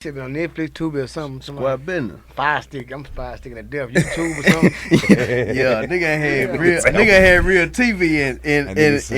Shit been on Netflix, Tubi or something. Square business. Fire stick. I'm fire sticking to death. YouTube or something. Yeah, nigga had real TV and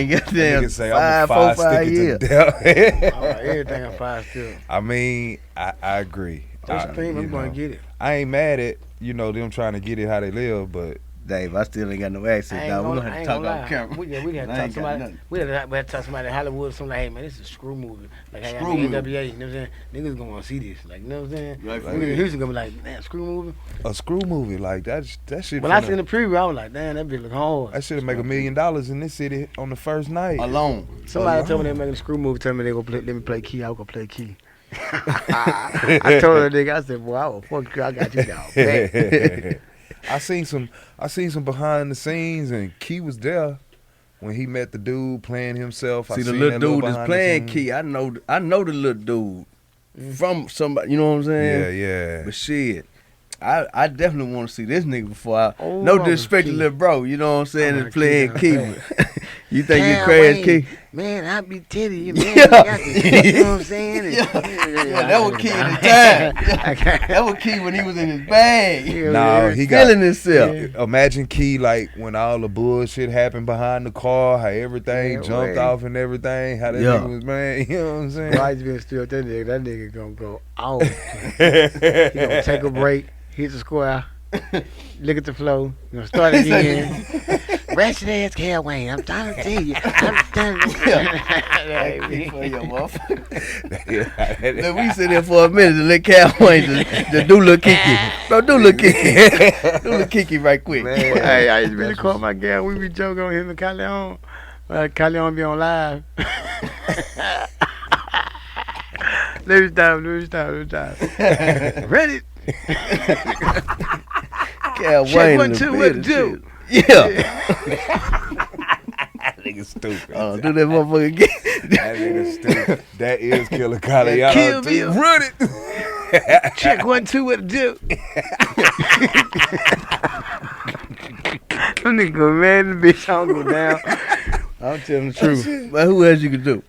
goddamn say I'm a 5 sticker years. to death. Everything on fire still. I mean, I agree. First thing, I'm going to get it. I ain't mad at, them trying to get it how they live, but Dave, I still ain't got no access, dog. We're gonna have to talk off camera. We had to talk to somebody. We had to talk to somebody in Hollywood. Something like, hey man, this is a screw movie. Like I got NWA. You know what I'm saying? Niggas gonna want to see this. Like, you know what I'm saying? Right, Niggas in Houston gonna be like, damn, screw movie. a screw movie like that shit. When I seen the preview, I was like, damn, that bitch look hard. That should make $1 million in this city on the first night Alone. Somebody told me they making a screw movie. Told me they gonna let me play KeKe. I was gonna play KeKe. I told her nigga, I said, boy, I will fuck you. I got you down. I seen some behind the scenes, and KeKe was there when he met the dude playing himself. See, the little dude that's playing KeKe, I know the little dude from somebody, you know what I'm saying? Yeah. But shit, I definitely want to see this nigga before no disrespect to little bro, you know what I'm saying, that's playing KeKe. You think you crazy, KeKe? Man, I be titty, you man. You know what I'm saying? That was KeKe at the time. That was KeKe when he was in his bag. No, he feeling himself. Imagine KeKe like when all the bullshit happened behind the car, how everything jumped off and everything, how that nigga was, man. You know what I'm saying? Why you been still with that nigga gonna go out. He gonna take a break, hit the square, look at the flow, you know, start again. Ratchet ass Cal Wayne, I'm trying to tell you. I'm trying to tell you. For your motherfucker. Look, we sit there for a minute to let Cal Wayne just do little KeKe. Bro, do little KeKe. Do little KeKe right quick. Man, hey, I used to really call my gal. We be joking on him and Caleon. Caleon be on live. Let me stop. Ready? Cal Check Wayne 1, 2, what to do? Yeah. That nigga stupid. Oh, do that motherfucker again. That nigga stupid. That is Killer Caliano. Kill me. Run it. Check 1, 2, what to do? Them niggas go mad, the bitch don't go down. I'm telling the truth. But who else you could do?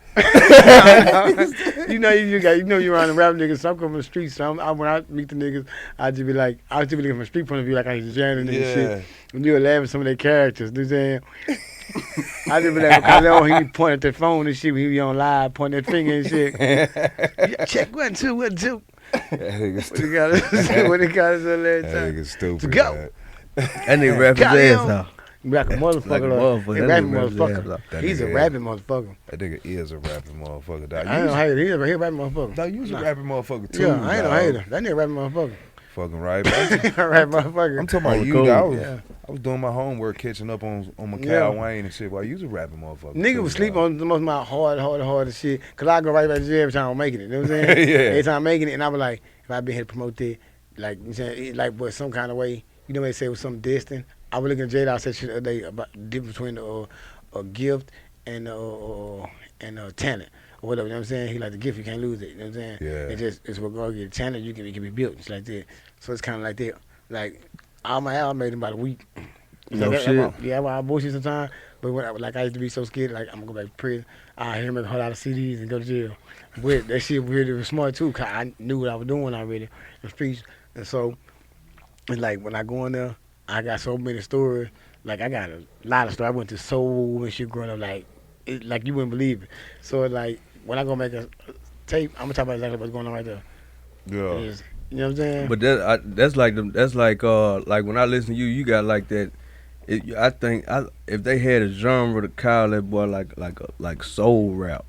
you know you're around the rap niggas. So I'm coming from the streets. So when I meet the niggas, I just be like, I just be looking from a street point of view, like I used to jam and shit. And you were laughing at some of their characters. You know what I'm saying? I just be like, because he be pointing at their phone and shit when he be on live, pointing that finger and shit. Check 1, 2, what to do? That nigga stupid. What they got us on that That time. nigga stupid. To go. Man. That nigga rap his ass off. Like a motherfucker. Like a motherfucker. He That rapping nigga rap his motherfucker. That He's a nigga rapping motherfucker. That nigga is a rapping motherfucker. Dog. I ain't no hater. He's a rapping motherfucker. No, you was a rapping motherfucker too. Yeah, I ain't no dog. hater. That nigga rapping motherfucker. Fucking right. Rapping motherfucker. I'm talking about you, cool. dog. Yeah. I was doing my homework, catching up on my Cal Wayne and shit. While you was a rapping motherfucker. Nigga too, was sleep dog. on the most of my hard shit. Cause I go right back to jail every time I'm making it. You know what I'm saying? Yeah. Every time I'm making it, and I was like, if I been here to promote that, like, you know what I'm saying, like, but some kind of way, you know what they say, it was something distant. I was looking at Jada, I said shit the other day about the difference between a gift and talent. Or whatever, you know what I'm saying? He like the gift, you can't lose it. You know what I'm saying? Yeah. It's what God get talent, it can be built. It's like that. So it's kinda like that. Like all my album made in about a week. No That- shit. Yeah, I bullshit sometimes. But when I used to be so scared, like I'm gonna go back to prison. I hear make a whole lot of CDs and go to jail. But that shit really was smart too, cause I knew what I was doing already in the streets. And so it's like when I go in there, I got so many stories. Like I got a lot of stories. I went to soul and shit growing up, like you wouldn't believe it. So like when I go make a tape, I'm gonna talk about exactly what's going on right there. Yeah. Is, you know what I'm saying? But that's like when I listen to you, you got like that. I think if they had a genre to call that boy like soul rap,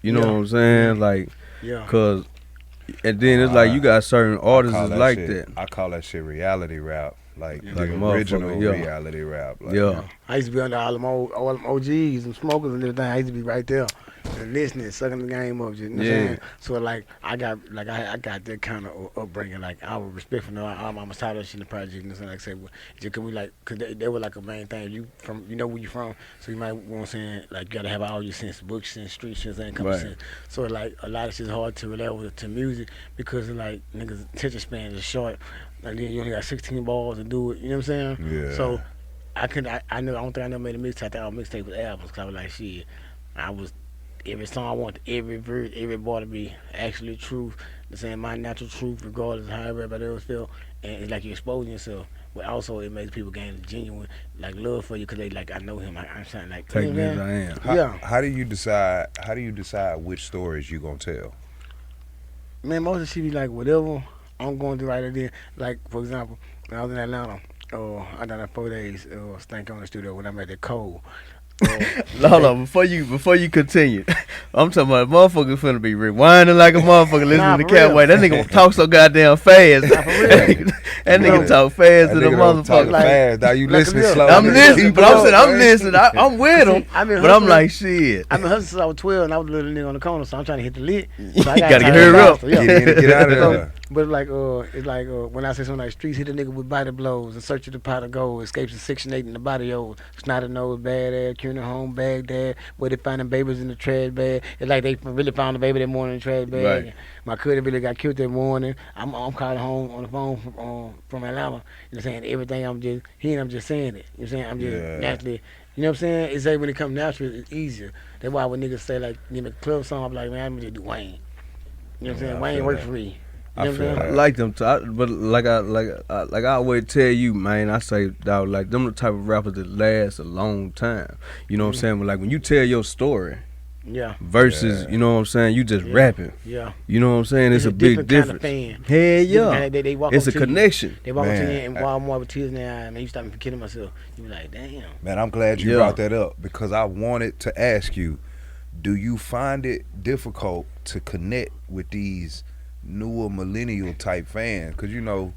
you know what I'm saying? Like, yeah. cause and then it's like you got certain artists I call that's like shit- that. I call that shit reality rap. Like Yeah. the Like a original motherfucker, yeah. reality rap. Like, Yeah. I used to be under all them OGs and smokers and everything. I used to be right there and listening, sucking the game up. You know what I'm saying? So like I got that kind of upbringing. Like I was respectful. I'm almost tired of that shit in the project. You know what I'm saying? Like I said, just cause we like, cause they were like a main thing. You know where you from, so you might want to say like you gotta have all your sense, book sense, street sense, and common Right. sense. So like a lot of shit's hard to relate with to music because like niggas attention span is short. Like then you only got 16 balls to do it. You know what I'm saying? Yeah. So I don't think I never made a mixtape. I think our mixtape was albums. Cause I was like, shit, every song I want every verse, every bar to be actually true. saying my natural truth, regardless of how everybody else feel, and it's like you exposing yourself. But also it makes people gain a genuine like love for you because they like I know him. I'm saying like Take me as what I am. Yeah, How do you decide? How do you decide which stories you gonna tell? man. Most of the shit be like whatever I'm going through right there. Like for example, when I was in Atlanta, I done that 4 days stank on the studio when I'm at the cold. Hold on, before you continue, I'm talking about motherfucker finna be rewinding like a motherfucker listening to for real. Catway. That nigga talk so goddamn fast. Nah, for real. That nigga talk fast to the motherfucker. Like- fast. Now you like, listen yeah. slow. I'm Nigga, listening, keep but I'm up, saying I'm man. listening. I'm with him, I've been but I'm hustling. like shit. I've been hustling since I was 12 and I was a little nigga on the corner, so I'm trying to hit the lick. So I Gotta get time hurry up. faster, yeah. Get in and get out of So, there. but it's like when I say something like streets hit a nigga with body blows, in search of the pot of gold, escapes the Section 8 in the body old, snotted nose, bad ass, curing home, Baghdad, where they finding babies in the trash bag. It's like they really found the baby that morning in the trash bag. Right. My cousin really got killed that morning. I'm calling home on the phone from Atlanta. You know what I'm saying? Everything I'm just saying it. You know what I'm saying? I'm just Yeah. naturally. You know what I'm saying? It's like when it comes natural, it's easier. That's why when niggas say like, give me a club song, I'm like, man, I'm gonna do Wayne. You know what I'm Yeah, saying? I Wayne feel works that. for me. I You know what feel I'm I saying? that. like them, but like I always tell you, man. I say, dog, like them the type of rappers that last a long time. You know what I'm saying? But like when you tell your story Yeah, versus, Yeah. you know what I'm saying, you just Yeah. rapping. yeah. You know what I'm saying? It's a big different difference. kind of fan. Hell Different yeah, kind of- they walk it's a up to you. connection. They walk up to you Man, in Walmart with tears in their eyes. Man, you stop me from kidding myself. You be like, damn. Man, I'm glad you Yeah. brought that up because I wanted to ask you, do you find it difficult to connect with these newer millennial type fans? Because, you know,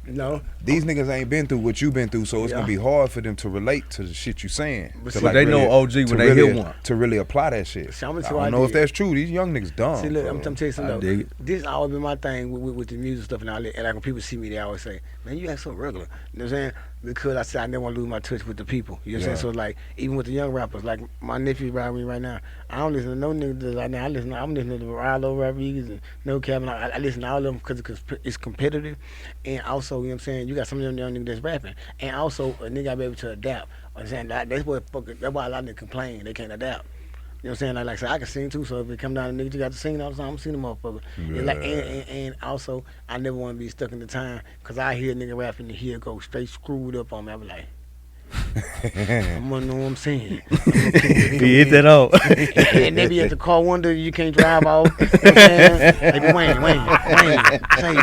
No, these niggas ain't been through what you been through, so it's Yeah. going to be hard for them to relate to the shit you saying. But To see, But they know OG to when they really, hear one. To really apply that shit. See, I'm gonna I tell you don't what know I if did. that's true. These young niggas dumb. see, look, bro. I'm tell you I something. dig Though. it. This always been my thing with the music stuff and all that. And like when people see me, they always say, "Man, you act so regular." You know what I'm saying? Because I said I never want to lose my touch with the people. You know what I'm Yeah. saying? So like even with the young rappers, like my nephew riding with me right now. I don't listen to no niggas right now. I'm listening to Rilo Rodriguez and No Cap. And I listen to all of them because it's competitive. And also, you know what I'm saying? You got some of them young niggas that's rapping. And also a nigga gotta be able to adapt. I'm saying that's why a lot of niggas complain they can't adapt. You know what I'm saying? Like I said, I can sing too, so if it come down to niggas, you got to sing all the time. I'm singing the motherfucker. Yeah. And, like, and also, I never want to be stuck in the time, because I hear a nigga rapping and he'll go straight screwed up on me. I be like, I'm going to know what I'm saying. He hit that off. And they be at the car wonder you can't drive off. You know what I'm saying? They be Wayne, say,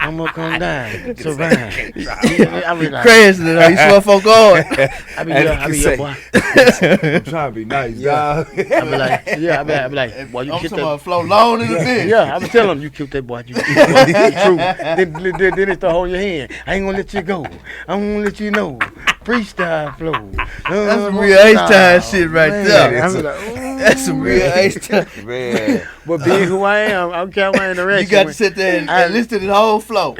I'm going to come down, survive. I be like, Crashing it on you, swear folk hard. I be your boy. I'm trying to be nice, Yeah. dog. I be like, yeah, I be like, boy, you I'm killed talking that. about flow long in the bitch. Yeah, I was telling him, you killed that boy. You true. Then they start holding your hand. I ain't gonna let you go. I'm gonna let you know. Freestyle flow. That's some real H-Time shit right there. I be like, ooh. That's some real H-Time. Man. But being who I am, I'm counting the rest. You got to sit there and listen to the whole flow.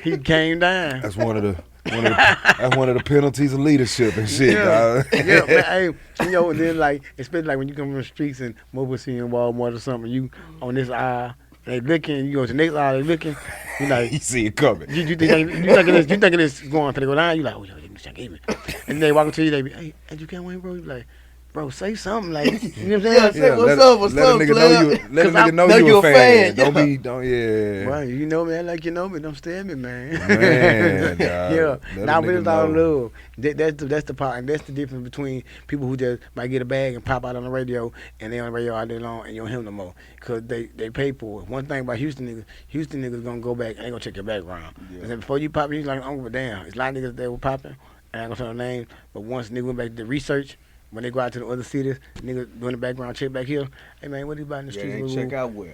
He came down. That's one of the penalties of leadership and shit, dog. Yeah, man, hey, you know, and then like, especially like when you come from the streets and mobile scene in Walmart or something, you on this aisle, they looking, you go to the next aisle, they looking, you like, You see it coming. you thinking this going to go down, you like, oh, yo, this shit gave me. And they walk up to you, they be, hey, you can't win, bro. You be like, bro, say something, like, you know what I'm saying? Say, what's up, let a nigga player? know you. Let a 'Cause I nigga know know you you a a fan. fan, Don't yeah. Right, you know me, like you know me, don't stab me, man. Man, dog. Yeah, Let a now but nigga it's all know. love. That's the part, and that's the difference between people who just might get a bag and pop out on the radio, and they on the radio all day long, and you don't hear them no more, cause they pay for it. One thing about Houston niggas gonna go back, and they gonna check your background. Yeah. And then before you pop, you like, I'm gonna damn. It's a lot of niggas that were popping, and I ain't gonna say no names, but once niggas went back to the research. When they go out to the other cities, niggas doing the background check back here. Hey man, what is about in the streets? check out well.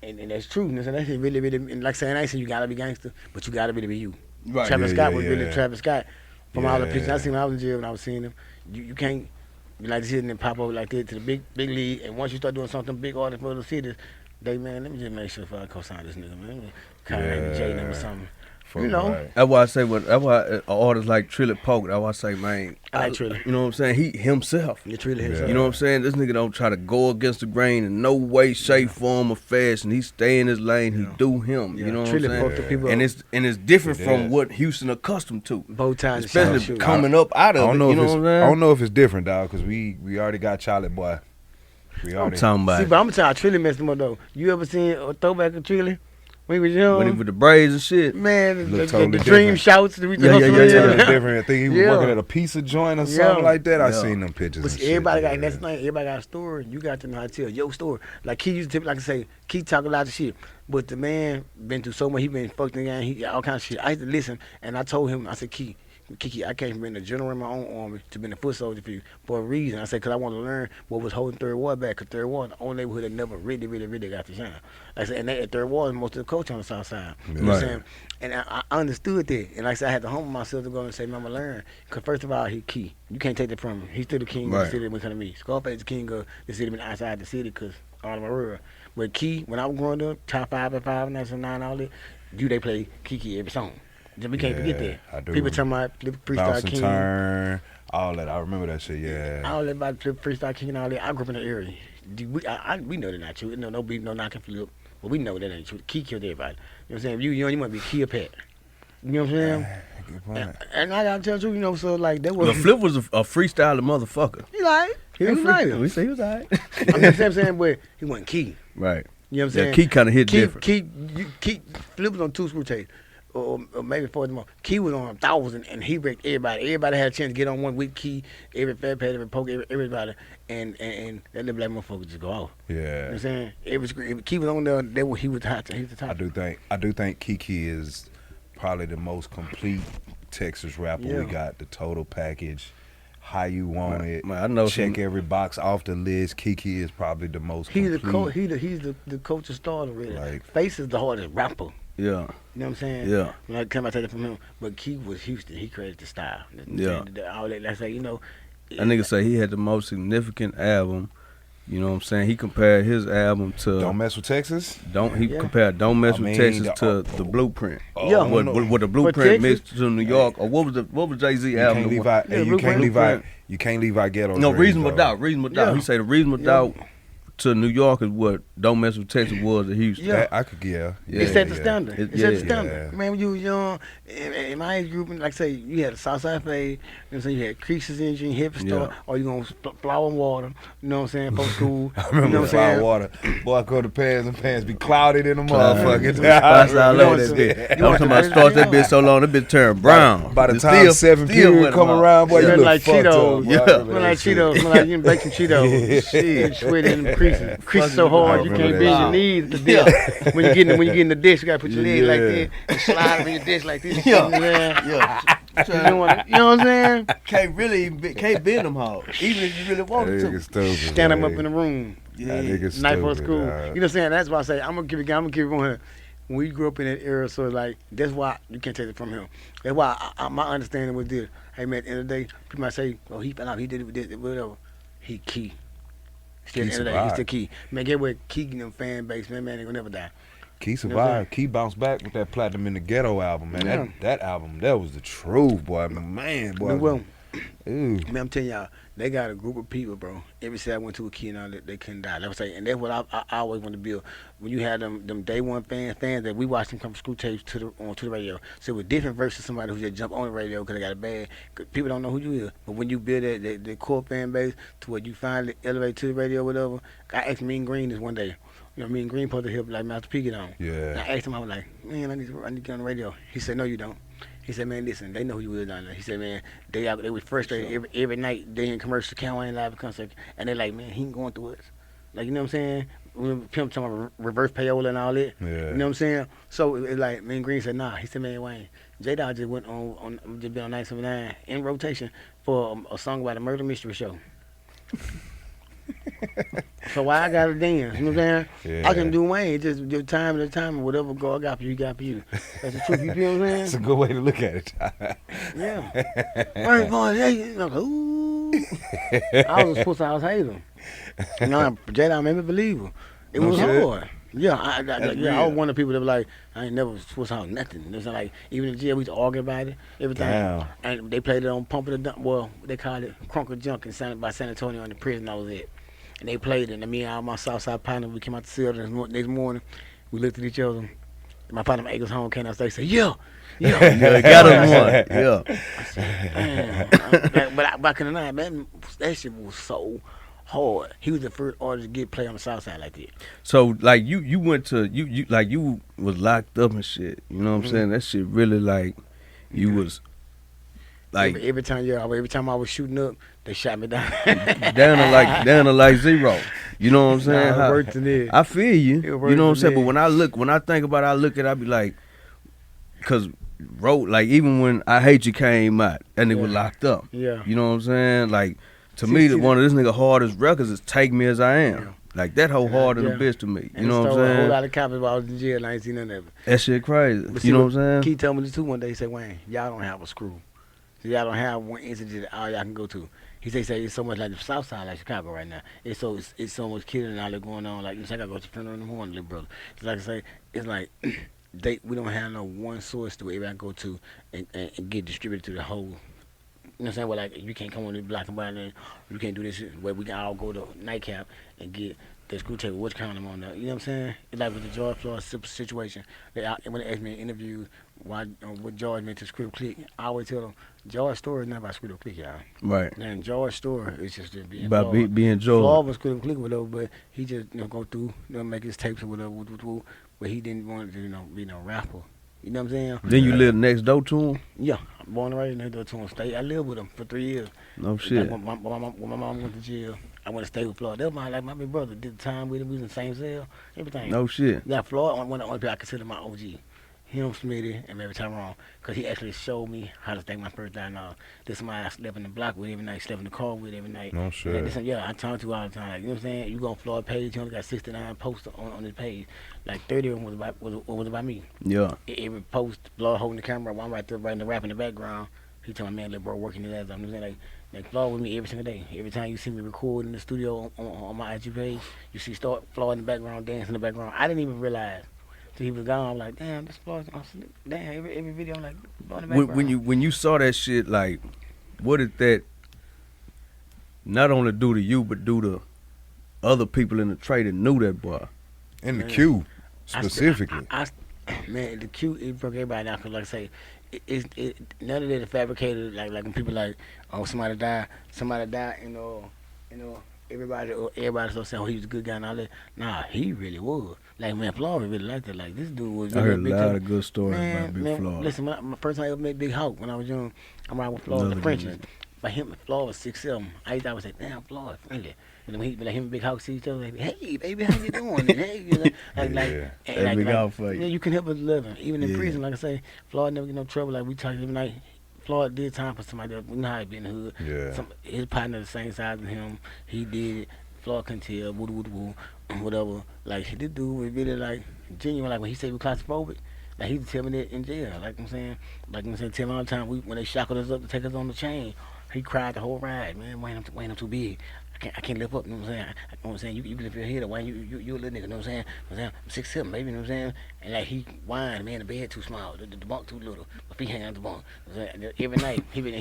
And that's true. And that's really, and like saying I said, you gotta be gangster, but you gotta really be you. Right. Travis Yeah, Scott yeah, was really yeah. Travis Scott. From all the Yeah. pictures I seen when I was in jail, when I was seeing him, you can't be like this and then pop over like this to the big league. And once you start doing something big artists for the cities, they man, let me just make sure if I co-sign this nigga, man. Kind of J name or something. Fuck You know. right. That's why I say that's why an artist like Trilly Polk, that's why I say, man, I like Trilly. You know what I'm saying? He himself. You treated Yeah. himself. You know what I'm saying? This nigga don't try to go against the grain in no way, shape, form, or fashion. He stay in his lane. He do him. Yeah. You know what Trilly I'm fucked the saying? people And up. it's different It from is. what Houston accustomed to, Bow ties and especially shoes. coming up out I of don't it. know You if know it's what I'm saying? I don't know if it's different, dog, because we already got Charlie Boy. We I'm already. talking See, about but I'm gonna tell you, Trilly messed him up though. You ever seen a throwback of Trilly when he was young? when he with the braids and shit. Man, Look the totally dream different. shouts that we Yeah, yeah, Totally yeah. different. I think he was Yeah. working at a pizza joint or Yeah. something like that. I Yeah. seen them pictures. But and see, everybody shit, got, yeah. and that's the thing, everybody got a story. You got to know how to tell your story. Like Key used to, like I say, Key talk a lot of shit. But the man been through so much. He been fucked in the game. He all kind of shit. I used to listen, and I told him, I said, KeKe, I came from being a general in my own army to being a foot soldier for a reason. I said, because I want to learn what was holding Third Ward back. Because Third Ward, the only neighborhood that never really got to shine. Like I said, and that Third Ward is most of the culture on the south side. You know what I'm Right. saying? And I understood that. And like I said, I had to humble myself to go and say, man, I'm going to learn. Because first of all, he Key. You can't take that from him. He's still the king of the Right. city when it comes to me. Scarface is the king of the city when outside the city because all of my rural. But Key, when I was growing up, top 5 at 5, National 9, all that, they play KeKe every song. We can't forget that. I do. People talking about Flip Freestyle Bounce and King. turn, all that. I remember that shit. Yeah. All that about Flip Freestyle King and all that. I grew up in the area. We know they're not true. No beef, no knocking Flip. But we know that ain't true. Key killed everybody. You know what I'm saying? If you young, you might be Key or Pat. You know what I'm saying? Good point. And I gotta tell you, so like that was. But Flip was a freestyler motherfucker. He like. He was like. We say he was alright. I'm just saying, but he wasn't Key. Right. You know what I'm Yeah, saying? Key kind of hit different. Key Flip was on 2 screw tapes, or maybe 4 more. Key was on 1,000, and he wrecked everybody. Everybody had a chance to get on one with Key. Every fat pad, every poke, everybody, and that little black motherfucker just go off. You know what Yeah. I'm saying? If Key was on there, he was hot. He was the top. I do think KeKe is probably the most complete Texas rapper we Yeah. got. The total package, how you want it. Man, I know Check some- every box off the list. KeKe is probably the most He's the complete. he's the coach of starter really. Like- Face is the hardest rapper. Yeah. You know what I'm saying? Yeah. When I come, I take it from him. But Key was Houston. He created the style. Yeah. All that. Let's say, That nigga say he had the most significant album. You know what I'm saying? He compared his album to Don't mess with Texas. Yeah. compared Don't Mess I with mean, Texas the- to the Blueprint. Yeah. What the For Blueprint Texas? mixed to New York, or what was Jay-Z You album? can't leave the one- out. Yeah, You can't leave out. Blueprint. You can't leave out ghetto. No, Dreams, Reasonable though. Doubt. Reasonable Doubt. Yeah. He say the Reasonable Yeah. Doubt to New York is what Don't Mess with Texas was to Houston. Yeah. That, I could yeah. Yeah, It set the yeah. standard. It- It set the yeah. standard. Yeah. Man, when you was young, in my age group, like I say, you had a Southside Fade, you know what I'm saying? You had Creases Engine, Hippie Store, Yeah. or you gonna Flower and Water, you know what I'm saying, post school. I You remember know what I'm Fire saying? Water. Boy, I go to pants and pants be clouded in the Cloud. motherfucker. Spots all You over want that some- bitch. you I'm want talking about some- stars that bitch so long, that bitch turned brown. By the It time still- 7 still period went come wild. around, boy, you Smell look like fucked Cheetos. up. boy. I Yeah. remember Smell that like shit. Cheetos, smell like you baking Cheetos. Shit, sweating in creases. Creases so hard you I can't remember bend that. your knees at the desk. When you get in the dish, you gotta put your leg like Yeah. this and slide them in your dish like this. Yeah. You know what I'm saying? Yeah. You know what I'm saying? Can't bend them hoes, even if you really That wanted nigga to. stupid. Stand them man. up in the room. That nigga Night for stupid, school. dog. You know what I'm saying? That's why I say I'm gonna keep it going. When we grew up in that era, so like that's why you can't take it from him. That's why my understanding was this. Hey man, at the end of the day, people might say, "Well, he fell out, he did it with this, whatever." He Key. Still, at the end of the day, he's survived. the Key. Man, get with Key and them fan base, man, they gonna never die. Key You know what I'm survived. Key bounced back with that Platinum in the Ghetto album, man. Yeah. That album, that was the truth, boy. Man, boy. Well, Ooh. man, I'm telling y'all, they got a group of people, bro. Every city I went to a Key and all that, they couldn't die. That was say, and that's what I always want to build. When you had them day one fans that we watched them come from school tapes to the radio. So it was different versus somebody who just jump on the radio because they got a bad. 'Cause people don't know who you is. But when you build the core fan base to where you finally elevate to the radio, or whatever. I asked Mean Green this one day. You know, Mean Green supposed to help like Master P get on. And Yeah. I asked him, I was like, man, I need to get on the radio. He said, no, you don't. He said, man, listen, they know who you is down there. He said, man, they were frustrated every night. They in commercial, Count ain't live concert, and they like, man, he ain't going through us. Like, you know what I'm saying? When Pimp talking about reverse payola and all that. Yeah. You know what I'm saying? So it's like, man, Green said, nah. He said, man, Wayne, J-Dog just went just been on 979 in rotation for a song about a murder mystery show. So why I gotta dance? You know what I'm saying? Yeah. I can do Wayne. It's just your time at a time, and whatever God got for you, got for you. That's the truth. You feel what I'm That's a saying? good way to look at it. Yeah. First boy, hey, I'm like, ooh. I was supposed to house hater. You know, J-Dog made me believe her. It No was shit. hard. Yeah, I That's was real. one of the people that were like, I ain't never supposed to house nothing. It's not like, even in jail, we used to argue about it, everything. Damn. And they played it on Pump of the Dump. Well, they called it Crunk Junk in by San Antonio in the prison I was at. And they played it, and me and all my Southside partners, we came out to see the next morning. We looked at each other. And my partner, Eagles Home, came outside and said, yeah. Yeah, got him one. Yeah. Man, but back in the night, man, that shit was so hard. He was the first artist to get play on the South Side like that. So like you went to you like you was locked up and shit. You know what I'm Mhm. saying? That shit really like you was like every time, yeah, every time I was shooting up, they shot me down. down to like zero. You know what I'm saying? Nah, it worked in there. I feel you. It You worked know what I'm in saying? But there. when I think about it, I look at it, I be like, cause wrote like even when I Hate You came out, that nigga was Yeah. locked up. Yeah. You know what I'm saying? Like to See- me, see one of this nigga hardest records is Take Me As I Am. Yeah. Like that whole hard Yeah. and a bitch to me. And You know it what I'm stole a whole saying? lot of copies while I was in jail. And I ain't seen none of it. That shit crazy. But see You know what I'm saying? Key told me this too one day. He said, Wayne, y'all don't have a screw. So y'all don't have one incident that all y'all can go to. He say it's so much like the South Side, like Chicago right now. It's so much killing and all that going on. Like I gotta go to funeral in the morning, little brother. It's like I say, it's like we don't have no one source to where everybody go to and get distributed to the whole. You know what I'm saying? Well, like you can't come on the block and buy that. You can't do this shit where we can all go to nightcap and get the screw table, which kind of on there. You know what I'm saying? It's like with the George Floyd situation. When they asked me in an interview why what George meant to Screw Click, I always tell them George's story is not about Screw Click, y'all. Right. And George's story is just being About Floyd. being George. Floyd was Screw Click or whatever, but he just go through, make his tapes or whatever, but he didn't want to be no rapper. You know what I'm saying? Then you live next door to him? Yeah, I'm born and raised next door to him. I lived with him for 3 years. No shit. Like when my mom went to jail, I went to stay with Floyd. That was my big brother. Did the time with him. We was in the same cell. Everything. No shit. Yeah, Floyd, one of the only people I consider my OG. Him, Smitty, and every time wrong. Because he actually showed me how to thank my first time. This is somebody I slept in the block with every night, slept in the car with every night. No shit. I talk to all the time. Like, you know what I'm saying? You go on Floyd page, he only got 69 posts on his page. Like 30 of them was about me. Yeah. Every post, Floyd holding the camera, I'm right there writing the rap in the background. He told my man, little bro, working his ass off. You know what I'm saying? Like Floyd with me every single day. Every time you see me record in the studio on my IG page, you see Floyd in the background, dancing in the background. I didn't even realize till he was gone. I'm like, damn, this Floyd. Damn, every video, I'm like, Floyd in the background. When you saw that shit, like, what did that not only do to you, but do to other people in the trade that knew that boy? In the Man. queue, specifically. Man, the Q, it broke everybody down. Cause like I say, none of that is fabricated. Like when people like, oh, somebody died, everybody so saying, oh, he was a good guy and all that. Nah, he really was. Like man, Floyd really liked that. Like this dude was. I Really heard a big lot time. of good stories about Big Floyd. Listen, my first time I ever met Big Hawk when I was young, I'm riding with Floyd, Another the good Frenchies. nigga. But him, Floyd was 6'7". I used to always say, damn, Floyd, friendly. And then him and Big Hawk see each other, like, hey, baby, how you doing? And hey, you know, Yeah. That Big Hawk for you. yeah, you can help us living. Even in Yeah. prison, like I say, Floyd never get no trouble. Like we talk every night. Floyd did time for somebody else. We know how he be in the hood. Yeah. His partner the same size as him. He did it. Floyd couldn't tell, whatever. Like this dude was really like genuine. Like when he said we claustrophobic, like he would tell me that in jail. Like I'm saying, tell me all the time. When they shackled us up to take us on the chain, he cried the whole ride. Man, Wayne, I'm too big. I can't lift up. You know what I'm saying? You know what I'm saying? You can lift your head up. Wayne, you a little nigga. You know what I'm saying? I'm 6'7", baby. You know what I'm saying? And like he whined, man, the bed too small, the bunk too little. My feet hanging out the bunk. You know what I'm saying? Every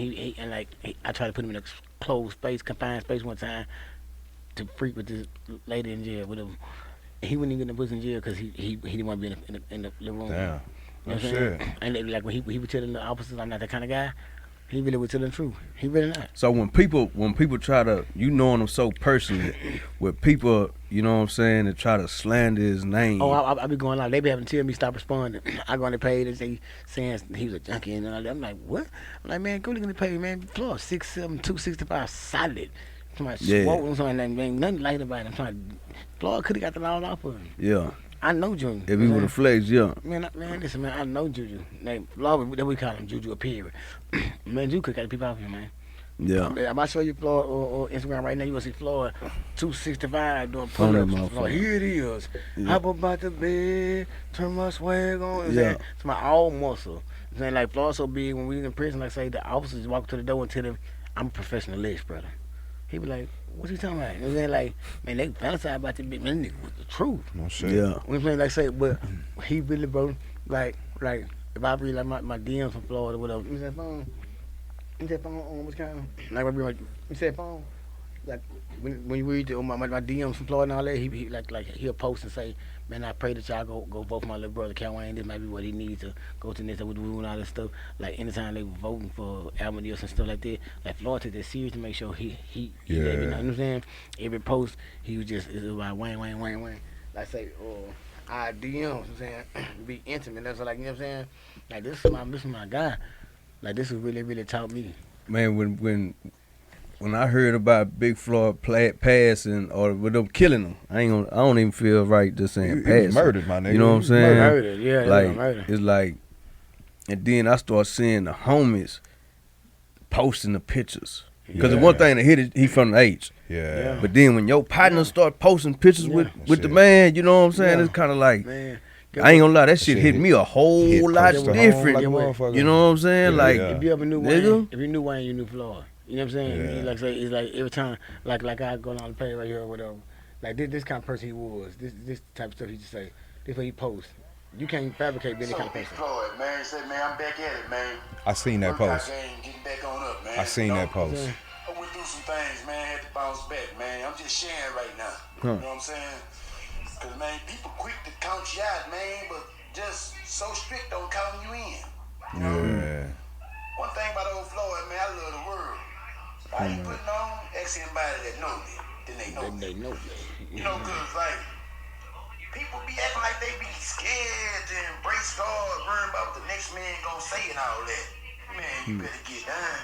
night I tried to put him in a closed space, confined space one time to freak with this lady in jail with him. He wouldn't even get in prison jail because he didn't want to be in the living room. Damn. You know No what I'm shit. saying? And like when he was telling the officers, I'm not that kind of guy. He really was telling the truth. He really not. So when people try to, you knowing him so personally, with people, you know what I'm saying, that try to slander his name. Oh, I be going out. They be having to tell me stop responding. I go on the page and they saying he was a junkie and all that. I'm like, what? I'm like, man, go look at the page, man. Floyd 6'7", 265, solid. Somebody Yeah. swole, something like ain't nothing light about him. Floyd could have got the law off of him. Yeah. I know Junior. If he would have flexed, yeah. Man, listen, man, I know Juju. Like, Floyd, that we call him Juju, a period. Man, Juju could got the people out here, man. Yeah. I might show you Floyd or Instagram right now. You gonna see Floyd 265 doing On that pull-ups. motherfucker. Floyd, here it is. Yeah. Hop up out the bed, turn my swag on. Yeah. It's my all muscle. I'm saying like Floyd so big when we was in prison, like say the officers walk to the door and tell him, I'm a professional ledge brother. He be like, what you talking about? You know what I'm saying? Like, man, they fantasize about this big man. Nigga was the truth. No shit. Yeah. We playing like say, but he really bro, like if I read like my DMs from Florida or whatever, you said phone on what's kind of like I read like you said phone, like when you read my DMs from Florida and all that, he like he'll post and say man, I pray that y'all go vote for my little brother, Cal Wayne. This might be what he needs to go to the next with and all that stuff. Like anytime they were voting for Amadeus and stuff like that, like Floyd took that serious to make sure he let me know. You know what I'm saying? Every post he was just it was like Wayne. Like say, I DM, you know what I'm saying, be intimate. That's like, you know what I'm saying? Like this is my guy. Like this is really taught me. Man, when I heard about Big Floyd passing or with them killing him, I don't even feel right just saying He passing. was murdered, my nigga. You know what I'm saying? Murdered, yeah, Like murdered. it's like, and then I start seeing the homies posting the pictures. Because the one thing that hit it, he from the H. Yeah. But then when your partners start posting pictures with the Shit. man, you know what I'm saying? Yeah. It's kind of like, Man, I ain't gonna lie, that shit shit hit me a whole lot close to home different. like a motherfucker. You know what I'm saying? Yeah, like, yeah. if you ever knew Nigga. Wayne, if you knew Wayne, you knew Floyd. You know what I'm saying? Yeah. Like say, it's like every time, like I go down the page right here or whatever. Like this kind of person he was. This type of stuff he just say. This what he posts. You can't fabricate being this kind of Big person. Floyd, man, said, man, I'm back at it, man. I seen that Workout post. game, getting back on up, man. I seen that post. Yeah. I went through some things, man. Had to bounce back, man. I'm just sharing right now. You know what I'm saying? Because, man, people quick to count you out, man, but just so strict on counting you in. You know? Yeah. One thing about old Floyd, man, I love the world. I ain't putting on, ask anybody that know me. Then they know me. They know that. You know, because, like, people be acting like they be scared to embrace God, worrying about what the next man gonna say and all that. Man, you better get down.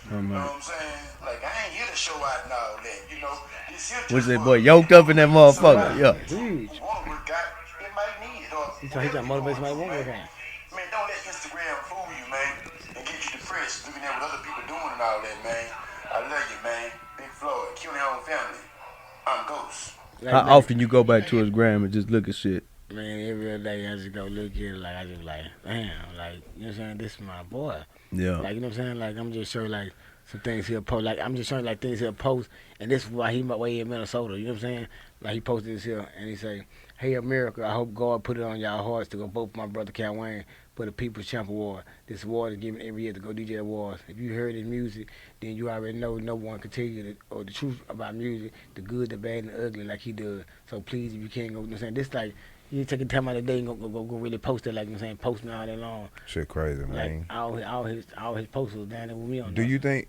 You know what I'm saying? Like, I ain't here to show out and all that, you know. This here was just that for- boy yoked up in that motherfucker? Yeah. Huge. You wanna work out, it might need it. Or He trying to motivate somebody to man. work out. Man, don't let Instagram fool you, man, and get you depressed looking at what other people doing and all that, man. I love you, man. Big Floyd, killing your own family. I'm Ghost. How often you go back to his gram and just look at shit? Man, every other day I just go look at it like I just like, damn, like, you know what I'm saying? This is my boy. Yeah. Like, you know what I'm saying? Like, I'm just showing like some things he'll post. Like, I'm just showing like things he'll post, and this is why he my way in Minnesota. You know what I'm saying? Like, he posted this here, and he say, "Hey America, I hope God put it on y'all hearts to go vote for my brother Cal Wayne for the People's Champ Award. This award is given every year to go DJ awards. If you heard his music, then you already know no one can tell you the truth about music, the good, the bad, and the ugly like he does. So please, if you can't go, you know what I'm saying? This like." You take time out of the day and go really post it, like, you know what I'm saying, post me all day long. Shit crazy, man. Like, all his posts was down there with me on Do there. you think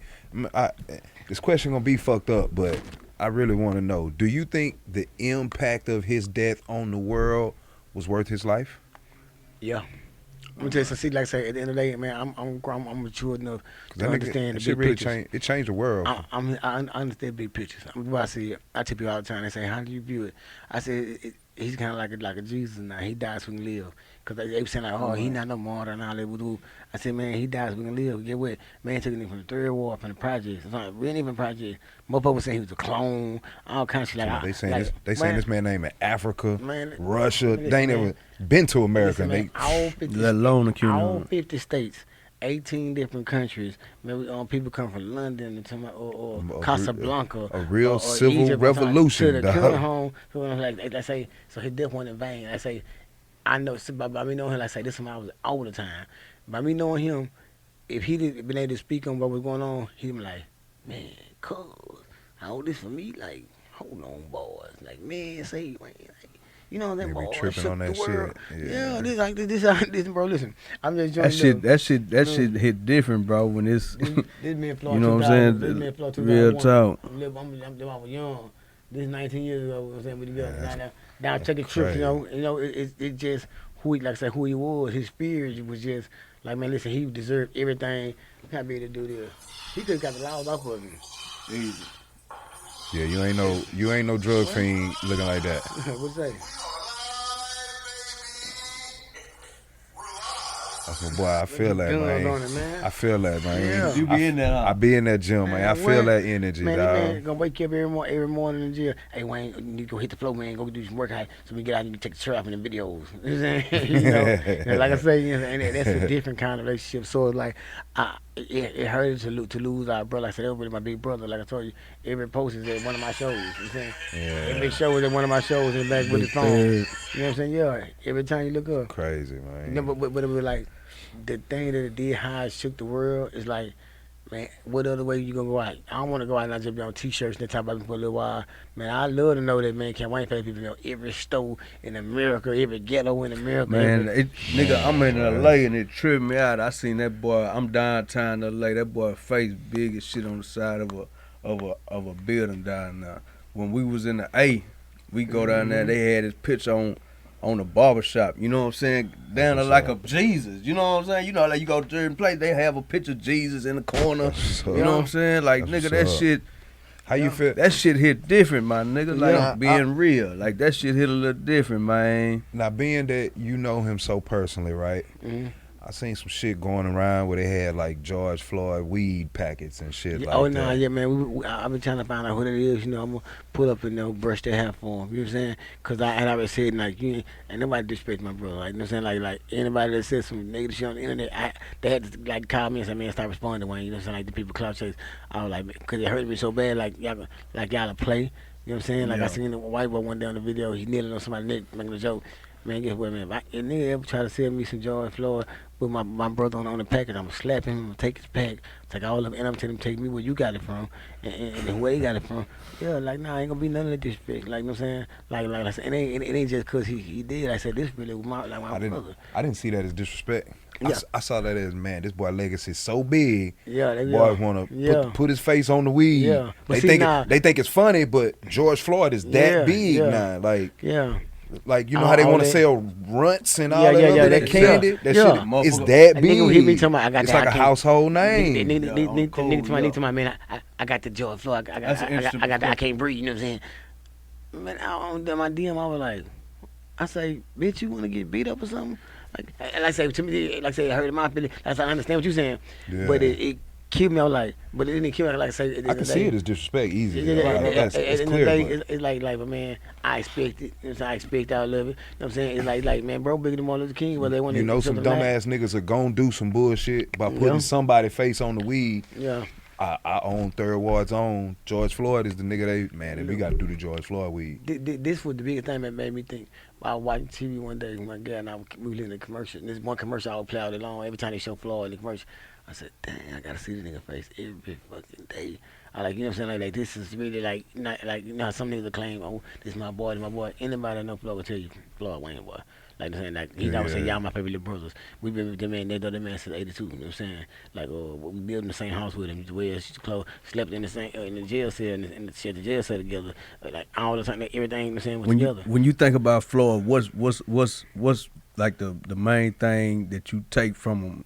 this question gonna be fucked up, but I really want to know, do you think the impact of his death on the world was worth his life? Yeah. I'm gonna tell you, so see, like I say, at the end of the day, man, I'm mature enough to That understand the shit big really pictures. changed. It changed the world. I understand big pictures. I see it. I tell people all the time. They say, "How do you view it?" I say, "He's kind of like a Jesus now. He dies so we can live." Because they be saying like, "Oh, he not no martyr and all that." Voodoo. I said, "Man, he dies so we can live." Get what? Man took him from the third war, from the projects. It's not really even project. Most people saying he was a clone. All kinds of shit. Like, They saying like, this man name in Africa, Man, Russia. listen, They ain't man. never been to America. Listen, man, all 50 Let alone states, all accumulate. 50 states, 18 different countries. Maybe people come from London or Casablanca, a real or civil Egypt, or something, revolution, to the dog. current home. So like I say, so his death wasn't in vain. I say, I know by me knowing him, I say this is when I was all the time. By me knowing him, if he didn't been able to speak on what was going on, he'd be like, man, cuz, how this for me? Like, hold on, boys. Like, man, say, man, like, you know that They be boy tripping shook on that the world. shit. Yeah, this like this, bro. Listen, I'm just That joining shit hit different, bro. When it's This man Floyd you know what 2000, I'm This saying? man Floyd Real 2001. talk. I was young. This is 19 years ago. You know what I'm saying, we together Yeah, down taking trips. crazy. You know, it just who he, like I said, who he was. His spirit was just like, man, listen, he deserved everything. Can't be able to do this. He could have got the laws off of him. Easy. Yeah, you ain't no drug fiend looking like that. What's that? I said, boy, I feel that, Guns man. on it, man. I feel that, man. Yeah. You be in there, huh? I be in that gym, man. I feel what? that energy, Man, dog. this man gonna wake you up every morning in the gym. Hey, Wayne, you need to go hit the floor, man. Go do some workout so we get out and take the trap in the videos. You know what I'm saying? You know, and like I say, you know, and that's a different kind of relationship. So it's like, it hurts to lose our brother. Like I said, that was really my big brother. Like I told you, every post is at one of my shows. You know what I'm saying? Yeah. Every show is at one of my shows in the back with his phone. Third. You know what I'm saying? Yeah. Every time you look up. Crazy, man. You know, but it was like the thing that it did, how it shook the world, is like Man, what other way you gonna go out? I don't want to go out and I just be on t-shirts and talk about me for a little while. Man, I love to know that, man, can white people know every store in America, every ghetto in America. Man, nigga, I'm in Right. LA and it tripped me out. I seen that boy. I'm downtown LA. That boy face big as shit on the side of a building down there. When we was in the A, we go down there. They had his picture on the barber shop. You know what I'm saying? Down there like a Jesus. You know what I'm saying? You know, like you go to certain place, they have a picture of Jesus in the corner. You know what I'm saying? Like That's nigga, what's that up. shit. How you feel? That shit hit different, my nigga. Like Yeah, being real. Like that shit hit a little different, man. Now, being that you know him so personally, right? Mhm. I seen some shit going around where they had like George Floyd weed packets and shit Yeah, like oh that. no, yeah, man. I've been trying to find out who that is. You know, I'm gonna pull up and brush their hair for him. You know what I'm saying? Cause I always said like, you ain't nobody disrespect my brother. Like, you know what I'm saying? Like anybody that said some negative shit on the internet, they had to like call me and say, man, stop responding, Wayne. You know what I'm saying? Like the people clout chase. I was like, cause it hurt me so bad. Like y'all to play. You know what I'm saying? Like I Yeah. seen a white boy one day on the video. He kneeling on somebody's neck making a joke. Man, guess what, man? If nigga ever try to sell me some George Floyd with my brother on the package, I'm gonna slap him, I'm gonna take his pack, take all of it, and I'm telling him take me where you got it from, and where he got it from. Yeah, like, nah, ain't gonna be none of that disrespect. Like, you know what I'm saying? Like I said, it ain't just cause he did. I said, this really was my brother. I didn't see that as disrespect. Yeah. I saw that as, man, this boy legacy is so big. Yeah, Boys want to put his face on the weed. Yeah. But They see, think nah, they think it's funny, but George Floyd is that Yeah, big yeah. now. yeah. Like you know how they All want to that- sell runts and all Yeah, that yeah, other yeah, that they- candy. yeah, That yeah. shit is Motherfucker. that A big. nigga hit me talking about, I got it's that, like I a can't- household Yeah, name. on code, yeah. Nigga, man, I got the George Floyd. I That's an interesting got I can't breathe. You know what I'm saying? Man, on my DM, I was like, I say, bitch, you want to get beat up or something? Like I say to me, like I say, I heard my feeling. Like I said, I understand what you're saying, Yeah. but it killed me. I was like, but it didn't kill me. Like I say, I can see it as disrespect easy. Yeah, It's at the end of the clear. day, But it's like, but man, I expect it. You know what I'm saying? I expect all of it. You know what I'm saying? It's like, man, bro, bigger than Martin Luther King. Whether they want you to know, some dumbass niggas are gonna do some bullshit by putting Yeah. somebody's face on the weed. Yeah. I own Third Ward's own. George Floyd is the nigga if we got to do the George Floyd weed. This was the biggest thing that made me think. I was watching TV one day with my girl and we was in the commercial. And this one commercial I would play all day long. Every time they show Floyd in the commercial, I said, dang, I gotta see this nigga face every fucking day. I like, you know what I'm saying? Like this is really like, not like, you know how some niggas will claim, oh, this is my boy, this my boy. Anybody that know Floyd will tell you, Floyd Wayne boy. Like I'm saying, like he always say, y'all my favorite little brothers. We been with the man, they know the man since '82. You know what I'm saying? Like, we built in the same house with him. Wear his clothes, slept in the same in the jail cell, and shared the jail cell together. Like all the time, like, everything. You know what I'm saying was together. When you think about Floyd, what's like the main thing that you take from him?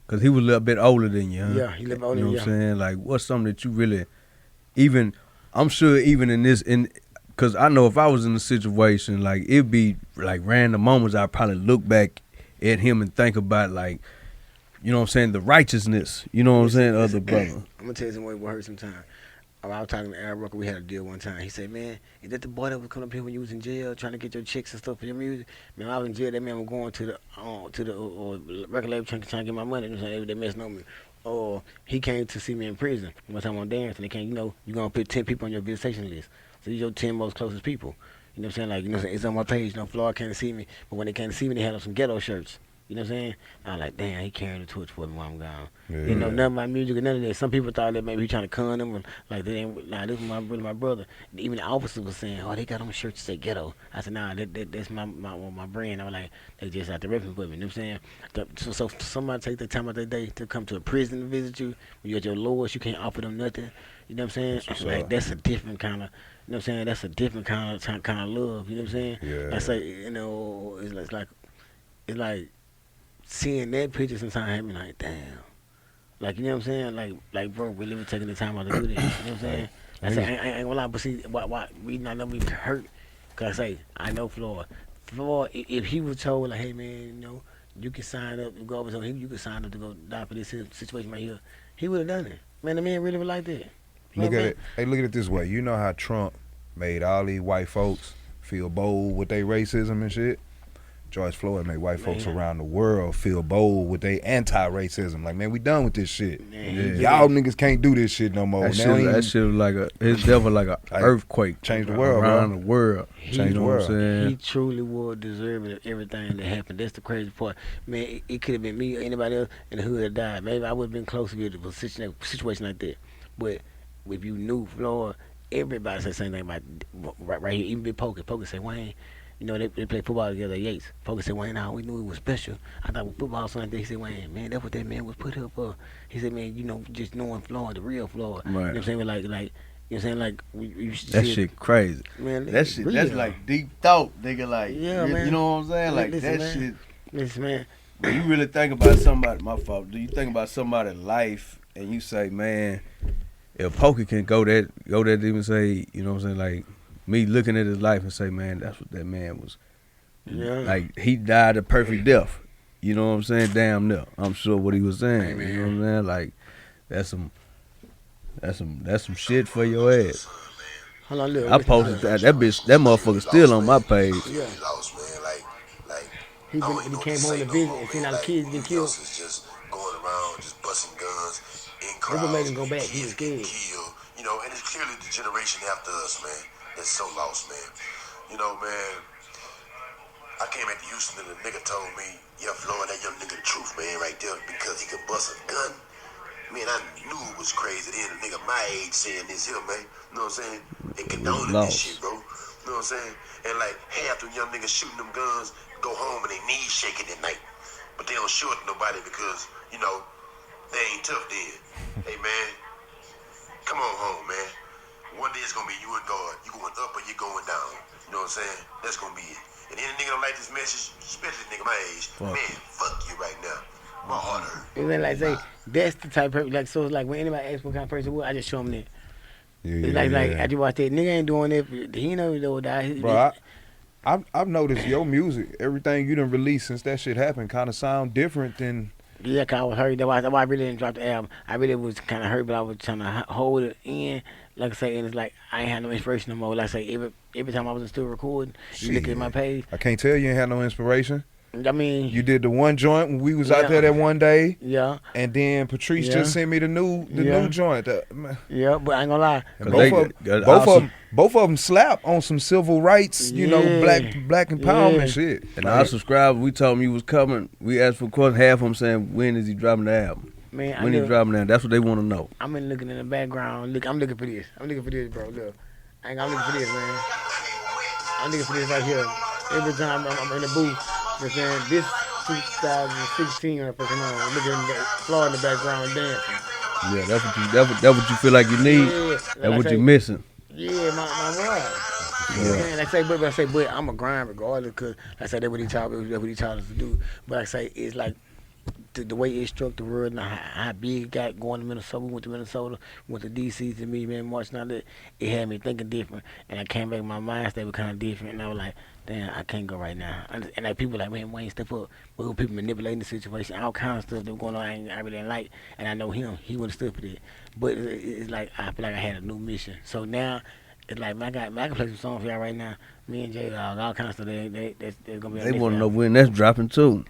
Cause he was a little bit older than you, huh? Yeah, he lived older. You know Yeah. what I'm saying? Like, what's something that you really, I'm sure even cause I know if I was in a situation, like it'd be like random moments, I'd probably look back at him and think about like, you know what I'm saying, the righteousness, you know what I'm saying, of the brother. I'm gonna tell you something what hurt sometimes. I was talking to Aaron Rucker. We had a deal one time. He said, "Man, is that the boy that was coming up here when you was in jail, trying to get your chicks and stuff for your music? Man, when I was in jail, that man was going to the record label trying to get my money. You know what I'm saying? They messing on me. Or he came to see me in prison one time on dance, and they came. You know, you gonna put 10 people on your visitation list. So these your 10 most closest people. You know what I'm saying? Like, you know, what I'm saying? It's on my page. You know, Floyd came to see me, but when they came to see me, they had on some ghetto shirts. You know what I'm saying? I was like, damn, he carrying the torch for me while I'm gone. Yeah. You know, none of my music or none of that. Some people thought that maybe he trying to con them, or like they ain't. Nah, this is my brother. Even the officers was saying, oh, they got on shirts that say ghetto. I said, nah, that's my brand. I was like, they just out to repping with me. You know what I'm saying? So somebody take the time out their day to come to a prison to visit you. When you're at your lowest, you can't offer them nothing. You know what I'm saying? Like that's a different kind of. You know what I'm saying? That's a different kind of love. You know what I'm saying? Yeah. That's like, you know, it's like seeing that picture sometimes had me like, damn. Like, you know what I'm saying? Like bro, really was taking the time out to do this. You know what I'm saying? I say, I ain't gonna lie, but see, why reason I know we hurt, cause I say, I know Floyd. Floyd, if he was told, like, hey man, you know, you can sign up to go over something, you can sign up to go die for this situation right here, he would have done it. Man, the man really was like that. Look Man, at it. Hey, look at it this way. You know how Trump made all these white folks feel bold with their racism and shit? George Floyd made white folks Man. around the world feel bold with their anti-racism. Like, man, we done with this shit. Man, Y'all niggas can't do this shit no more. That Now shit, that shit was like it's definitely like an earthquake. Changed the world, around bro. the world. Changed the What I'm world. saying? He truly was deserving of everything that happened. That's the crazy part. Man, it could have been me or anybody else in the hood that died. Maybe I would have been closer to a situation like that. But if you knew Floyd, everybody said the same thing about right here. Even Big Poker. Poker said, Wayne, you know, they play football together at Yates. Poker said, Wayne, we knew it was special. I thought with football something like that. He said, Wayne, man, that's what that man was put here for. He said, man, you know, just knowing Floyd, the real Floyd. Right. You know what I'm saying? Like, you know what I'm saying? Like, we That shit crazy. Man, That shit, that's real. like deep thought, nigga. Like, Yeah, man. you know what I'm saying? Like Listen, that man. shit. Listen, man. When you really think about somebody, my fault. Do you think about somebody's life and you say, man, if Pokey can go that to even say, you know what I'm saying? Like me looking at his life and say, man, that's what that man was. Yeah. Like he died a perfect death. You know what I'm saying? Damn near. I'm sure what he was saying. Hey, man. You know what I'm saying? Like that's some shit for your ass. Hold on, look. I posted that motherfucker still on my page. Yeah. Lost, man. Like He I don't when even he know came what to home say to no visit more, and seen man. all the Like, kids getting niggas killed. is just going around, just busting guns in That's crowds. what made him go back. He was Kids getting scared. killed. You know, and it's clearly the generation after us, man, that's so lost, man. You know, man, I came back to Houston and the nigga told me, yeah, Floyd, that young nigga the truth, man, right there, because he could bust a gun. Man, I knew it was crazy. Then a nigga my age saying this here, man. You know what I'm saying? And condoning this lost. shit, bro. You know what I'm saying? And like half them young niggas shooting them guns go home and they knees shaking at night. But they don't show it to nobody because, you know, they ain't tough then. Hey, man, come on home, man. One day it's gonna be you and God. You going up or you going down. You know what I'm saying? That's gonna be it. And any nigga don't like this message, especially nigga my age, man, fuck you right now. My heart hurt. And then like say that's the type of person, like so it's like when anybody asks what kind of person was, I just show them that. It's like after you watch that nigga ain't doing it, he know though that. Bro, I've noticed your music, everything you done released since that shit happened, kind of sound different than. Yeah, cause I was hurt. That's why I really didn't drop the album. I really was kind of hurt, but I was trying to hold it in. Like I say, and it's like I ain't had no inspiration no more. Like I say, every time I was still recording, you look at my page. I can't tell you ain't had no inspiration. I mean, You did the one joint when we was out there that one day, yeah, and then Patrice Yeah. just sent me the new joint. yeah, but I ain't gonna lie. Both of them slap on some civil rights, you know, black empowerment shit. And our subscribers, we told them you was coming. We asked for questions. Half of them saying, when is he dropping the album? Man, When he dropping the album? That's what they want to know. I'm been looking in the background. Look, I'm looking for this. I'm looking for this, bro. Look, I'm looking for this, man. I'm looking for this right here. Every time I'm in the booth, you know what I'm saying? This 2016 when I first came on, I'm looking at the Floyd in the background dancing. Yeah, that's what you feel like you need. Yeah, That's what you missing. Yeah, my wife. You know what I'm saying? Like I say, but I'm a grind regardless, cause like I say that's what he taught us to do. But like I say, it's like the way it struck the world and how big it got going to Minnesota. We went to Minnesota, went to DC to meet man March. Now that it had me thinking different, and I came back, my mind state was kind of different, and I was like, damn, I can't go right now. And like people like, man, Wayne, step up. But people manipulating the situation, all kinds of stuff that was going on. I really didn't like, and I know him. He wouldn't stood for that. But it's like I feel like I had a new mission. So now. It's like I can play some songs for y'all right now. Me and J Dog, all kinds of stuff. They're gonna be. They want to know when that's dropping too.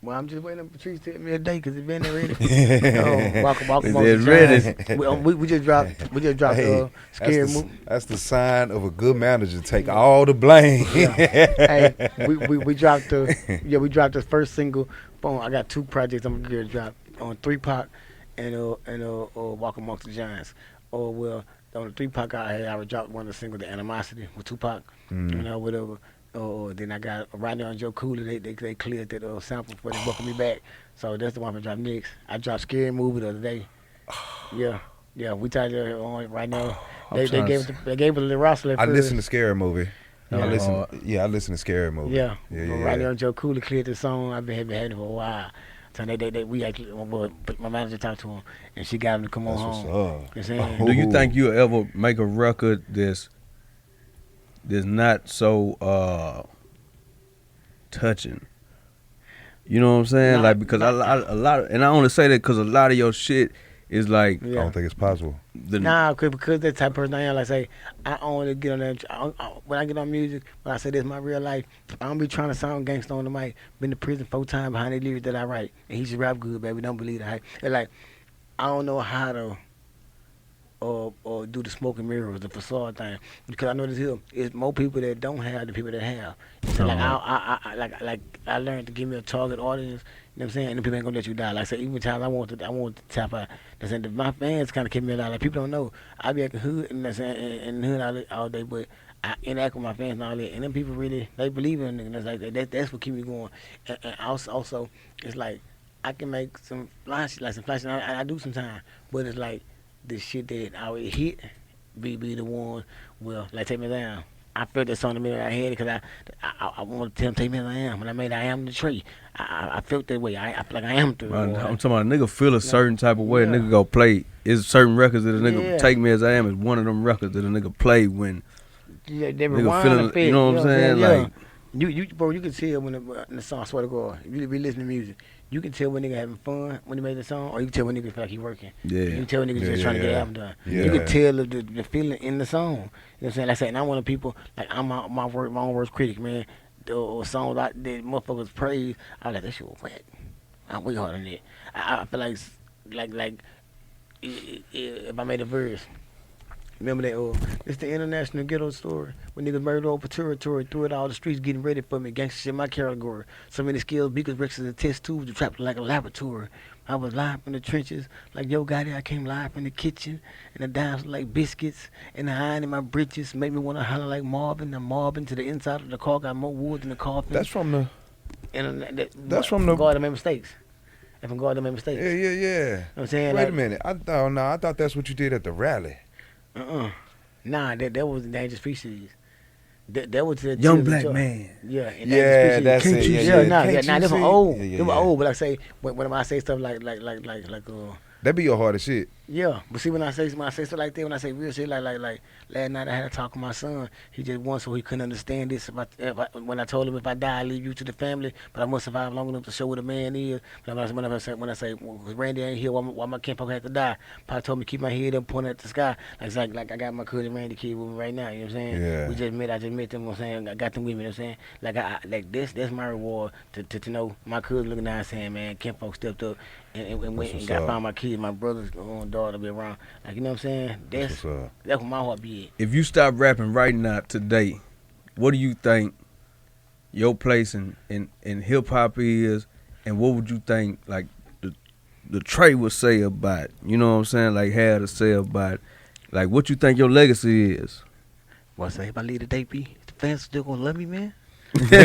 Well, I'm just waiting for Patrice to tell me a day because it's been there already. Walk It's ready. We just dropped Hey, Scary Movie. That's the sign of a good manager. Take all the blame. Hey, we dropped we dropped the first single. Boom, I got 2 projects I'm gonna drop on 3 Pac and Walk Amongst the Giants. Or well, on the 3 Pac I would drop one of the singles, The Animosity with Tupac, you know, whatever. Then I got right now on Joe Cooley. They cleared that sample before they welcome me back. So that's the one I drop next. I dropped Scary Movie the other day. Yeah, we tied it on right now. They gave it to the roster. I listened to Scary Movie. Yeah. I listened to Scary Movie. Yeah. Yeah. Right now, Joe Cooley cleared the song. I've been having it for a while. So we actually, my manager talked to him, and she got him to come on home. What's up. You know what I'm saying? Do you think you'll ever make a record that's not so touching? You know what I'm saying? Nah, like because a lot of, and I only say that because a lot of your shit it's like I don't think it's possible. Nah, because that type of person I am. Like say, I only get on that. When I get on music, when I say this is my real life, I don't be trying to sound gangster on the mic. Been to prison 4 times behind the lyrics that I write, and he just rap good, baby. Don't believe that. And like, I don't know how to. Or do the smoke and mirrors, the facade thing, because I know this here is more people that don't have the people that have. So like I learned to give me a target audience. You know what I'm saying? And the people ain't gonna let you die. Like I said, even times I want to tap out. That's saying my fans kind of keep me alive. Like people don't know I be acting hood and that's in the hood all day, but I interact with my fans and all that. And then people really they believe in it. And that's like that's what keep me going. And also it's like I can make some flash I do sometimes, but it's like. The shit that I would hit be the one, well, like Take Me Down. I felt that song in the middle of my head because I want to tell him Take Me As I Am. When I made I Am the Tree, I felt that way. I feel like I am through. I'm talking about a nigga feel a certain type of way. A nigga go play. It's certain records that a nigga Take Me As I Am is one of them records that a nigga play when they nigga feeling. You know what I'm saying? Like you can tell when the song. I swear to God, if you be listening to music. You can tell when nigga having fun when he made the song, or you can tell when nigga feel like he working. Yeah. You can tell when nigga just trying to get the album done. Yeah. You can tell the feeling in the song. You know what I'm saying? Like I said, and I'm one of the people, like I'm my own worst critic, man. The songs that motherfuckers praise, I was like, that shit was whack. I'm way harder than that. I feel like if I made a verse, remember that it's the international ghetto story. When niggas murdered over territory, threw it all the streets getting ready for me. Gangsta shit my category. So many skills, beakers, bricks, and test tubes, trapped like a laboratory. I was live in the trenches, like yo got it. I came live in the kitchen, and the dimes like biscuits, and the iron in my britches made me wanna holler like Marvin. I'm Marvin to the inside of the car, got more wood than the coffin. That's from the. That's from the. God that made mistakes. And from God that made mistakes. Yeah. You know what I'm saying? Wait like, a minute. I thought that's what you did at the rally. Nah, that was the Dangerous Species. That was the Young Black Man. Yeah, and Yeah, that's Can't it. you Yeah, see? yeah. Nah, Can't they you were see? old. Yeah, They were yeah. old, but I say when I say stuff like That be your hardest shit. yeah, but see when I say stuff like that, when I say real shit like last night I had a talk with my son. He just won so he couldn't understand this. When I told him if I die I leave you to the family, but I must survive long enough to show what a man is. But when I say well, Randy ain't here, why my kinfolk had to die? Pop told me keep my head up, pointing at the sky. Like I got my cousin Randy kid with me right now. You know what I'm saying? Yeah. I just met them. You know what I'm saying? I got them with me. You know what I'm saying? Like that's my reward to know my cousin looking down saying, man, kinfolk stepped up. And went and got found my kids, my brother's daughter to be around. Like, you know what I'm saying? That's what my heart be at. If you stop rapping right now today, what do you think your place in hip hop is, and what would you think like the Trey would say about it? You know what I'm saying? Like had to say about it. Like what you think your legacy is? What I say if I leave today, the fans still gonna love me, man? You know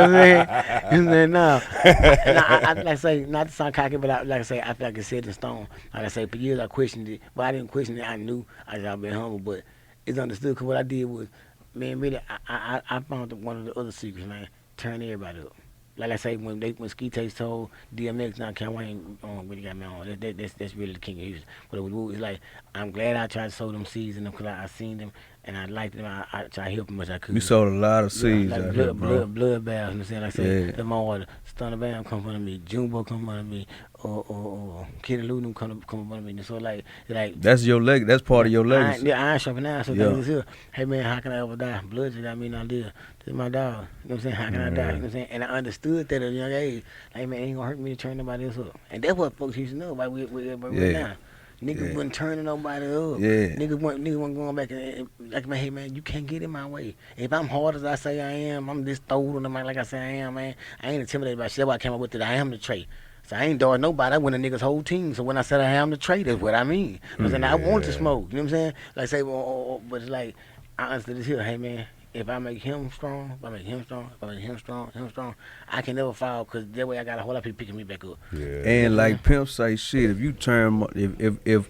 what I'm saying? No. I like I say, not to sound cocky, but like I say, I feel like it's set in stone. Like I say, for years I questioned it, but I didn't question it. I knew I've been humble, but it's understood. Because what I did was, man, really, I found one of the other secrets, man. Turn everybody up. Like I say, when Ski Taste told DMX, now Ken Wayne really got me on. That's really the king of music. But it's like I'm glad I tried to sow them seeds in them because I seen them. And I liked them. I tried to help them as I could. You sowed a lot of seeds like out here, bro. Blood baths. You know what I'm saying? Like I say, Yeah. the more Stunner Bam come from me, Jumbo come from me, or Kid and Lou come from me. And so like That's your leg. That's part of your legacy. I ain't sharpening now. So Yeah. things here. Hey man, how can I ever die? Blood just got me no deal. This is my dog. You know what I'm saying? How can I die? You know what I'm saying? And I understood that at a young age. Like man, it ain't gonna hurt me to turn nobody else up. And that's what folks used to know about we right now. Niggas wasn't turning nobody up. Yeah. Niggas wasn't going back and like, man, hey, man, you can't get in my way. If I'm hard as I say I am, I'm this throwed on the mic like I say I am, man. I ain't intimidated by shit. That's why I came up with it. I am the trait. So I ain't doing nobody. I win a nigga's whole team. So when I said I am the trait, that's what I mean. You know what I'm saying? I want to smoke. You know what I'm saying? Like, say, but it's like, I understood this here. Hey, man, if I make him strong, if I make him strong, I can never fall because that way I got a whole lot of people picking me back up. Yeah. And like Pimp say, shit, if you turn, if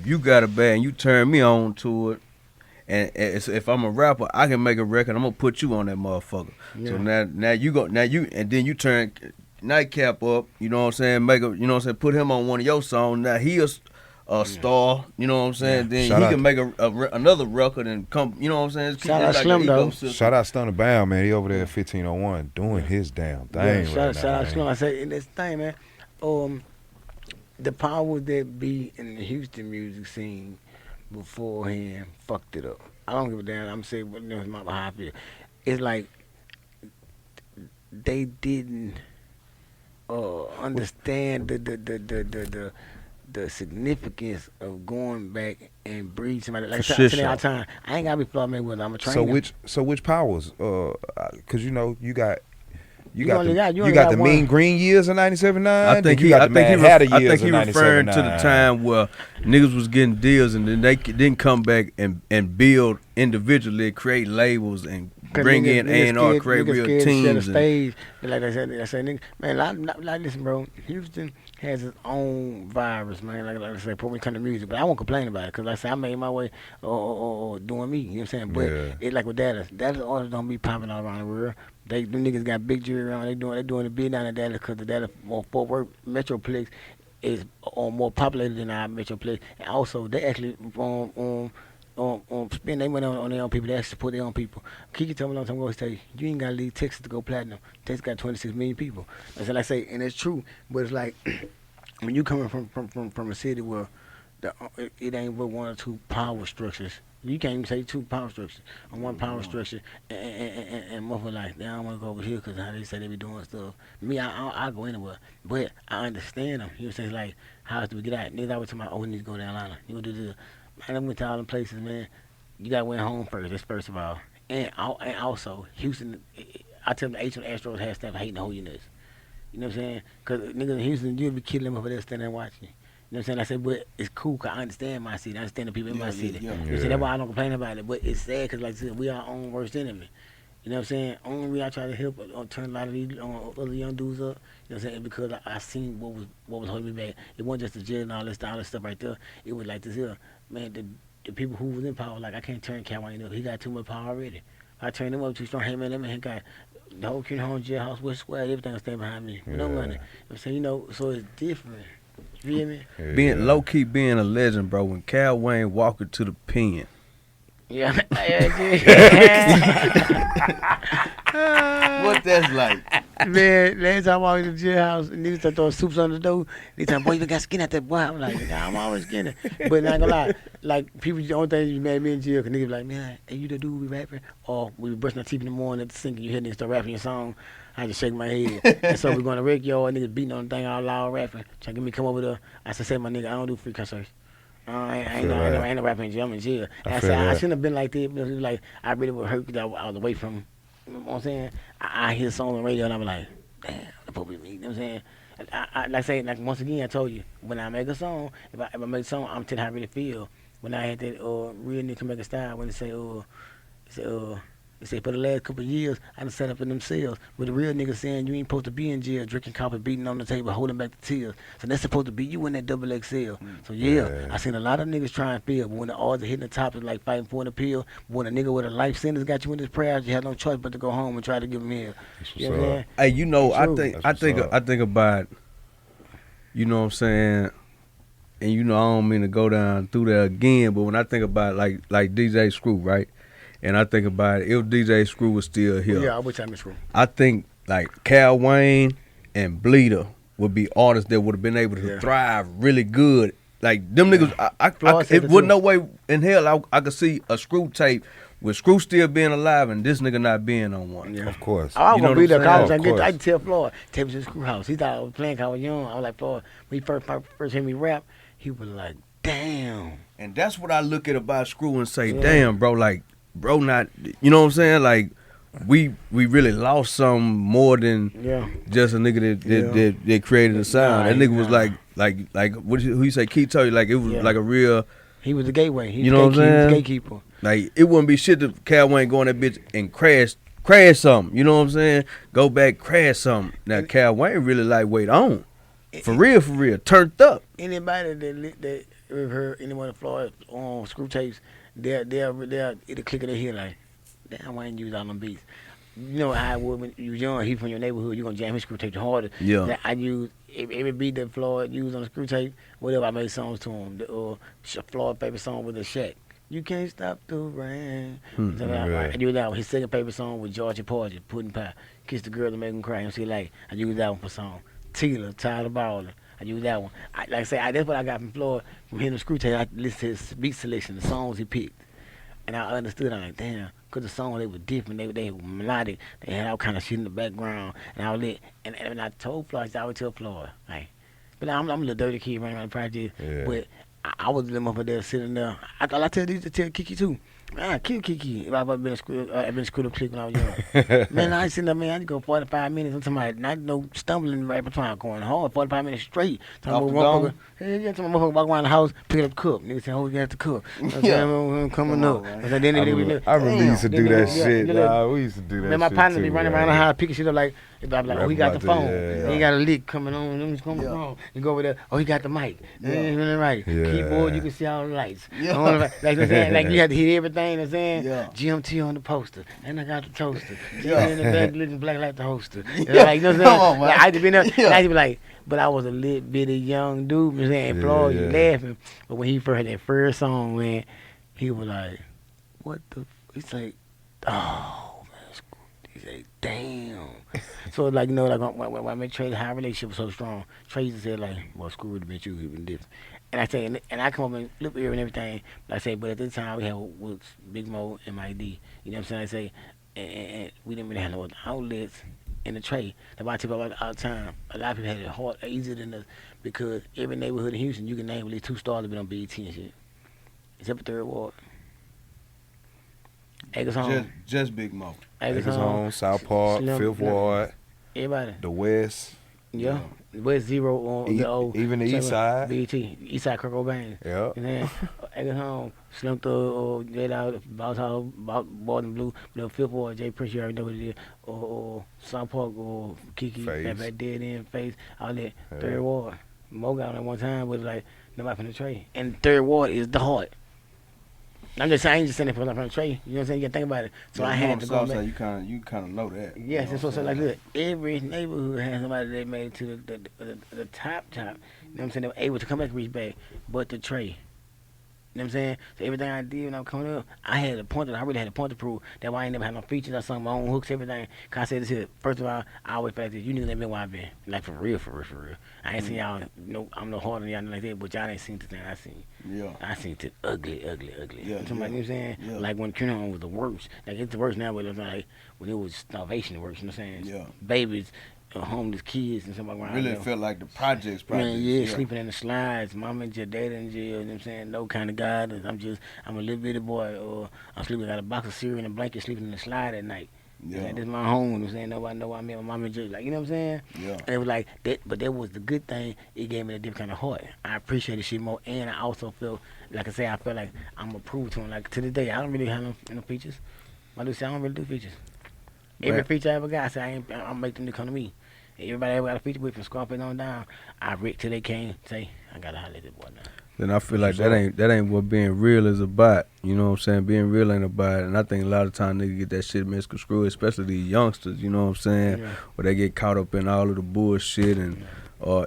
you got a bad and you turn me on to it, and if I'm a rapper, I can make a record. I'm gonna put you on that motherfucker. Yeah. So now you and then you turn Nightcap up. You know what I'm saying? Make a, you know what I'm saying? Put him on one of your songs. Now he a star. You know what I'm saying? Then Shout he out. can make another record and come. You know what I'm saying? It's Shout out like Slim, an though. ecosystem. Shout out Stunner Bound, man. He over there at 1501 doing his damn thing Shout right out now. Slim. I say, and this thing, man. the power that be in the Houston music scene beforehand fucked it up. I don't give a damn. I'm saying what how I feel. It's like they didn't understand the significance of going back and breed somebody. Like I said all the time, I ain't gotta be Floyd Mayweather. I'm a trainer. So which powers? Because you know you got got the Mean Green years of '97-'9. I think he referring to the time where niggas was getting deals and then they didn't come back and build individually, create labels and bring in A&R, create real teams. Stage, like I said, nigga, man, like listen, bro. Houston has its own virus, man. Like I say, put me kind of music, but I won't complain about it because, like I say, I made my way doing me. You know what I'm saying? But it's like with Dallas artists don't be popping all around the world. Them niggas got big jury around. They doing the big down in Dallas because the Dallas Fort Worth Metroplex is more populated than our Metroplex, and also they actually spend their money on their own people. They actually support their own people. KeKe told me a long time ago, he said, you ain't got to leave Texas to go platinum. Texas got 26 million people. And so like I say, and it's true, but it's like when you coming from a city where it ain't but one or two power structures. You can't even say two power structures on one power structure, and motherfucker like, they don't want to go over here because how they say they be doing stuff. Me, I go anywhere, but I understand them. You know what I'm saying? Like, how do we get out? Niggas always tell me, oh, we need to go to Atlanta. You do this. Man, I went to all them places, man. You got to win home first. That's first of all. And also, Houston, I tell them the H1 Astros has stuff hating the whole units. You know what I'm saying? Because niggas in Houston, you'll be killing them over there standing there watching. You know what I'm saying? I said, but it's cool because I understand my city. I understand the people in my city. You know what I'm saying? That's why I don't complain about it. But it's sad because, like I said, we are our own worst enemy. You know what I'm saying? Only way I try to help turn a lot of these other young dudes up, you know what I'm saying, because I seen what was holding me back. It wasn't just the jail and all this stuff right there. It was like this here. Man, the people who was in power, like, I can't turn Cal Wayne up. He got too much power already. I turn him up too strong. Hey, man, that man got the whole King Home jailhouse, West Square, everything will stay behind me. No money. You know what I'm saying? You know, so it's different. You feel me? Being low-key being a legend, bro, when Cal Wayne walked into the pen. Yeah. What that's like? Man, last time I walked in the jailhouse, niggas start throwing soups on the door. They tell me, boy, you got skin out that boy. I'm like, nah, I'm always skinny. But not gonna lie, like, people, the only thing you made me in jail, because niggas be like, man, hey, you the dude we rapping? Or we be brushing our teeth in the morning at the sink and you hear niggas start rapping your song. I just shake my head. And so we're going to wreck y'all, niggas beating on the thing all loud rapping. Trying to get me come over there. I said, say, my nigga, I don't do free concerts. I ain't no rapping in jail. I'm in jail. And I said, I shouldn't have been like that. Because it was like, I really would hurt because I was away from, you know what I'm saying? I hear songs on the radio and I'm like, damn, the Pope is me. You know what I'm saying? Like I say, like once again, I told you, when I make a song, if I make a song, I'm telling how I really feel. When I had that real nigga make a style, when they say for the last couple of years, I done set up in them cells with the real niggas saying you ain't supposed to be in jail, drinking coffee, beating on the table, holding back the tears. So that's supposed to be you in that double XL. So I seen a lot of niggas try and feel, but when the odds are hitting the top, it's like fighting for an appeal. When a nigga with a life sentence got you in his prayers, you had no choice but to go home and try to give him here. You know what I'm saying? Hey, you know, I think about, you know what I'm saying, and you know I don't mean to go down through that again, but when I think about like DJ Screw, right? And I think about it, if DJ Screw was still here. Yeah, I wish I missed Screw. I think like Cal Wayne and Bleeder would be artists that would have been able to thrive really good. Like them niggas, it wasn't no way in hell I could see a Screw tape with Screw still being alive and this nigga not being on one. Yeah. Of course. I was You know gonna be there. what I'm I can tell Floyd, take me to the Screw house. He thought I was playing 'cause I was young. I was like, Floyd, when he first heard me rap, he was like, damn. And that's what I look at about Screw and say, damn, bro, like, bro, not, you know what I'm saying? Like, we really lost some more than just a nigga that created a sound. That nigga was like who you say, KeKe told you, like, it was like a real. He was the gateway. You know what I'm saying? He was the gatekeeper. Like, it wouldn't be shit if Cal Wayne go on that bitch and crash something. You know what I'm saying? Go back, crash something. Now, Cal Wayne really lightweight on. For real, turned up. Anybody that heard any one of Floyd on Screw tapes, they'll it'll click in their head like, damn, why ain't use all them beats? You know how I would when you was young, he from your neighborhood, you gonna jam his Screw tape the hardest. Yeah. I use every beat that Floyd used on the Screw tape, whatever I made songs to him. Floyd favorite song was the Shack. You can't stop the rain. I use that one. His second favorite song was Georgia Porgy, Pudding Pie. Kiss the girl to make him cry. You see, like, I use that one for song. Tila, Tyler Ballin', I use that one. Like I say, that's what I got from Floyd. From hearing the screw tape, I listened to his beat selection, the songs he picked. And I understood, I'm like, damn, because the songs, they were different, they were melodic, they had all kind of shit in the background, and all that. And I told Floyd, I would tell Floyd, like, but I'm a little dirty kid running around the project, Yeah. but I was them up there sitting there. I thought I tell these to tell KeKe too. Man, I kill KeKe if I've been screwed up click when I was young. Man, I sitting there, man, I just go 45 minutes. I'm talking about not no stumbling right between going hard, 45 minutes straight. Off the dome? Hey, yeah, some motherfucker walk around the house, pick up the cup. Nigga say, oh, you got the cup. Yeah. I'm coming Come up. on, man. I said, then I they remember we used to do that shit. Nah, we used to do that. Then my shit partner too, be running man. around the house picking shit up like, if I be like, oh, he got the phone. Yeah. He got a lick coming on. He's coming on. You go over there. Oh, he got the mic. Yeah. Right. Yeah. Keyboard, you can see all the lights. Yeah. Like I'm saying, like you have to hit everything. You know what I'm saying, Yeah. GMT on the poster, and I got the toaster. Yeah. In the back, living black like the hoster. Yeah. Like, you know what I'm saying? Come on, man. Like, I had to be there. Yeah. I had to be like, but I was a little bitty young dude. You know what I'm saying, Floyd, you Yeah. laughing. But when he first had that first song, man, he was like, what the? He's like, oh man, he's like, damn. So like, you know, like when I met Trey, the high relationship was so strong. Trey just said like, well, screw it, bitch, you even different. And I say, and I come up and flip ear and everything. But I say, but at this time we had was Big Mo and my D. You know what I'm saying? I say, and we didn't really have no other outlets in the trade. That's why I tell you about all the time. A lot of people had it hard, easier than us, because every neighborhood in Houston, you can name at least 2 stars that been on BET and shit. Except for Third Ward. Acres Home. Just Big Mo. Acres Acres Home. Home, South Park, Slim- Fifth no. Ward, Everybody. the West. Yeah. West Zero on the old. Even the East Side. BET. East Side Kirk O'Bain. Yeah. And then Acres Home, Slim Thug, or J Dog, Boss Hall, Borden Blue, the Fifth Ward, Jay Prince, you already know what it is, or South Park, or KeKe, Face. that Dead End, Face, all that. Yeah. Third Ward. Mo got on that one time, was like, nobody from the trade. And Third Ward is the heart. I'm just saying, I ain't just saying it for the trade. You know what I'm saying? You gotta think about it. So I had to go back. You kind of know that. Yes, You and know so what I'm like, saying? look, every neighborhood has somebody that made it to the top. You know what I'm saying? They were able to come back and reach back, but the tray. You know what I'm saying? So everything I did when I was coming up, I really had a point to prove. That's why I ain't never had no features. I sung my own hooks, everything. Cause I said this here. First of all, I always felt this. You niggas ain't been where I been. Like for real. I ain't seen y'all, I'm no harder than y'all like that, but y'all ain't seen the thing I seen. Yeah. I seen it ugly. Yeah, You know what yeah. I'm saying? Yeah. Like when Kingdom was the worst. Like it's the worst now, but it was like when it was starvation the worst, you know what I'm saying? Yeah. Babies, homeless kids and something around Really there. felt like the projects. Man, yeah, sleeping in the slides, mama in jail, dad in jail, you know what I'm saying? No kind of guidance. I'm a little bitty boy, or I'm sleeping, got a box of cereal and a blanket, sleeping in the slide at night. Yeah. Like, this is my home, you know what I'm saying? Nobody know I'm in, my mama in jail, like, you know what I'm saying? Yeah. And it was like, that, but that was the good thing, it gave me a different kind of heart. I appreciated shit more, and I also felt, like I say, I felt like I'm approved to him. Like, to this day, I don't really have no features. My dude say, I don't really do features. Every Right. feature I ever got, I say, I'm making them to come to me. Everybody ever got a feature with from Scarping on down, I read till they came, say, I gotta holler at this boy now. Then I feel like that ain't what being real is about. You know what I'm saying? Being real ain't about it. And I think a lot of times niggas get that shit misconstrued, especially these youngsters, you know what I'm saying? Yeah. Where they get caught up in all of the bullshit and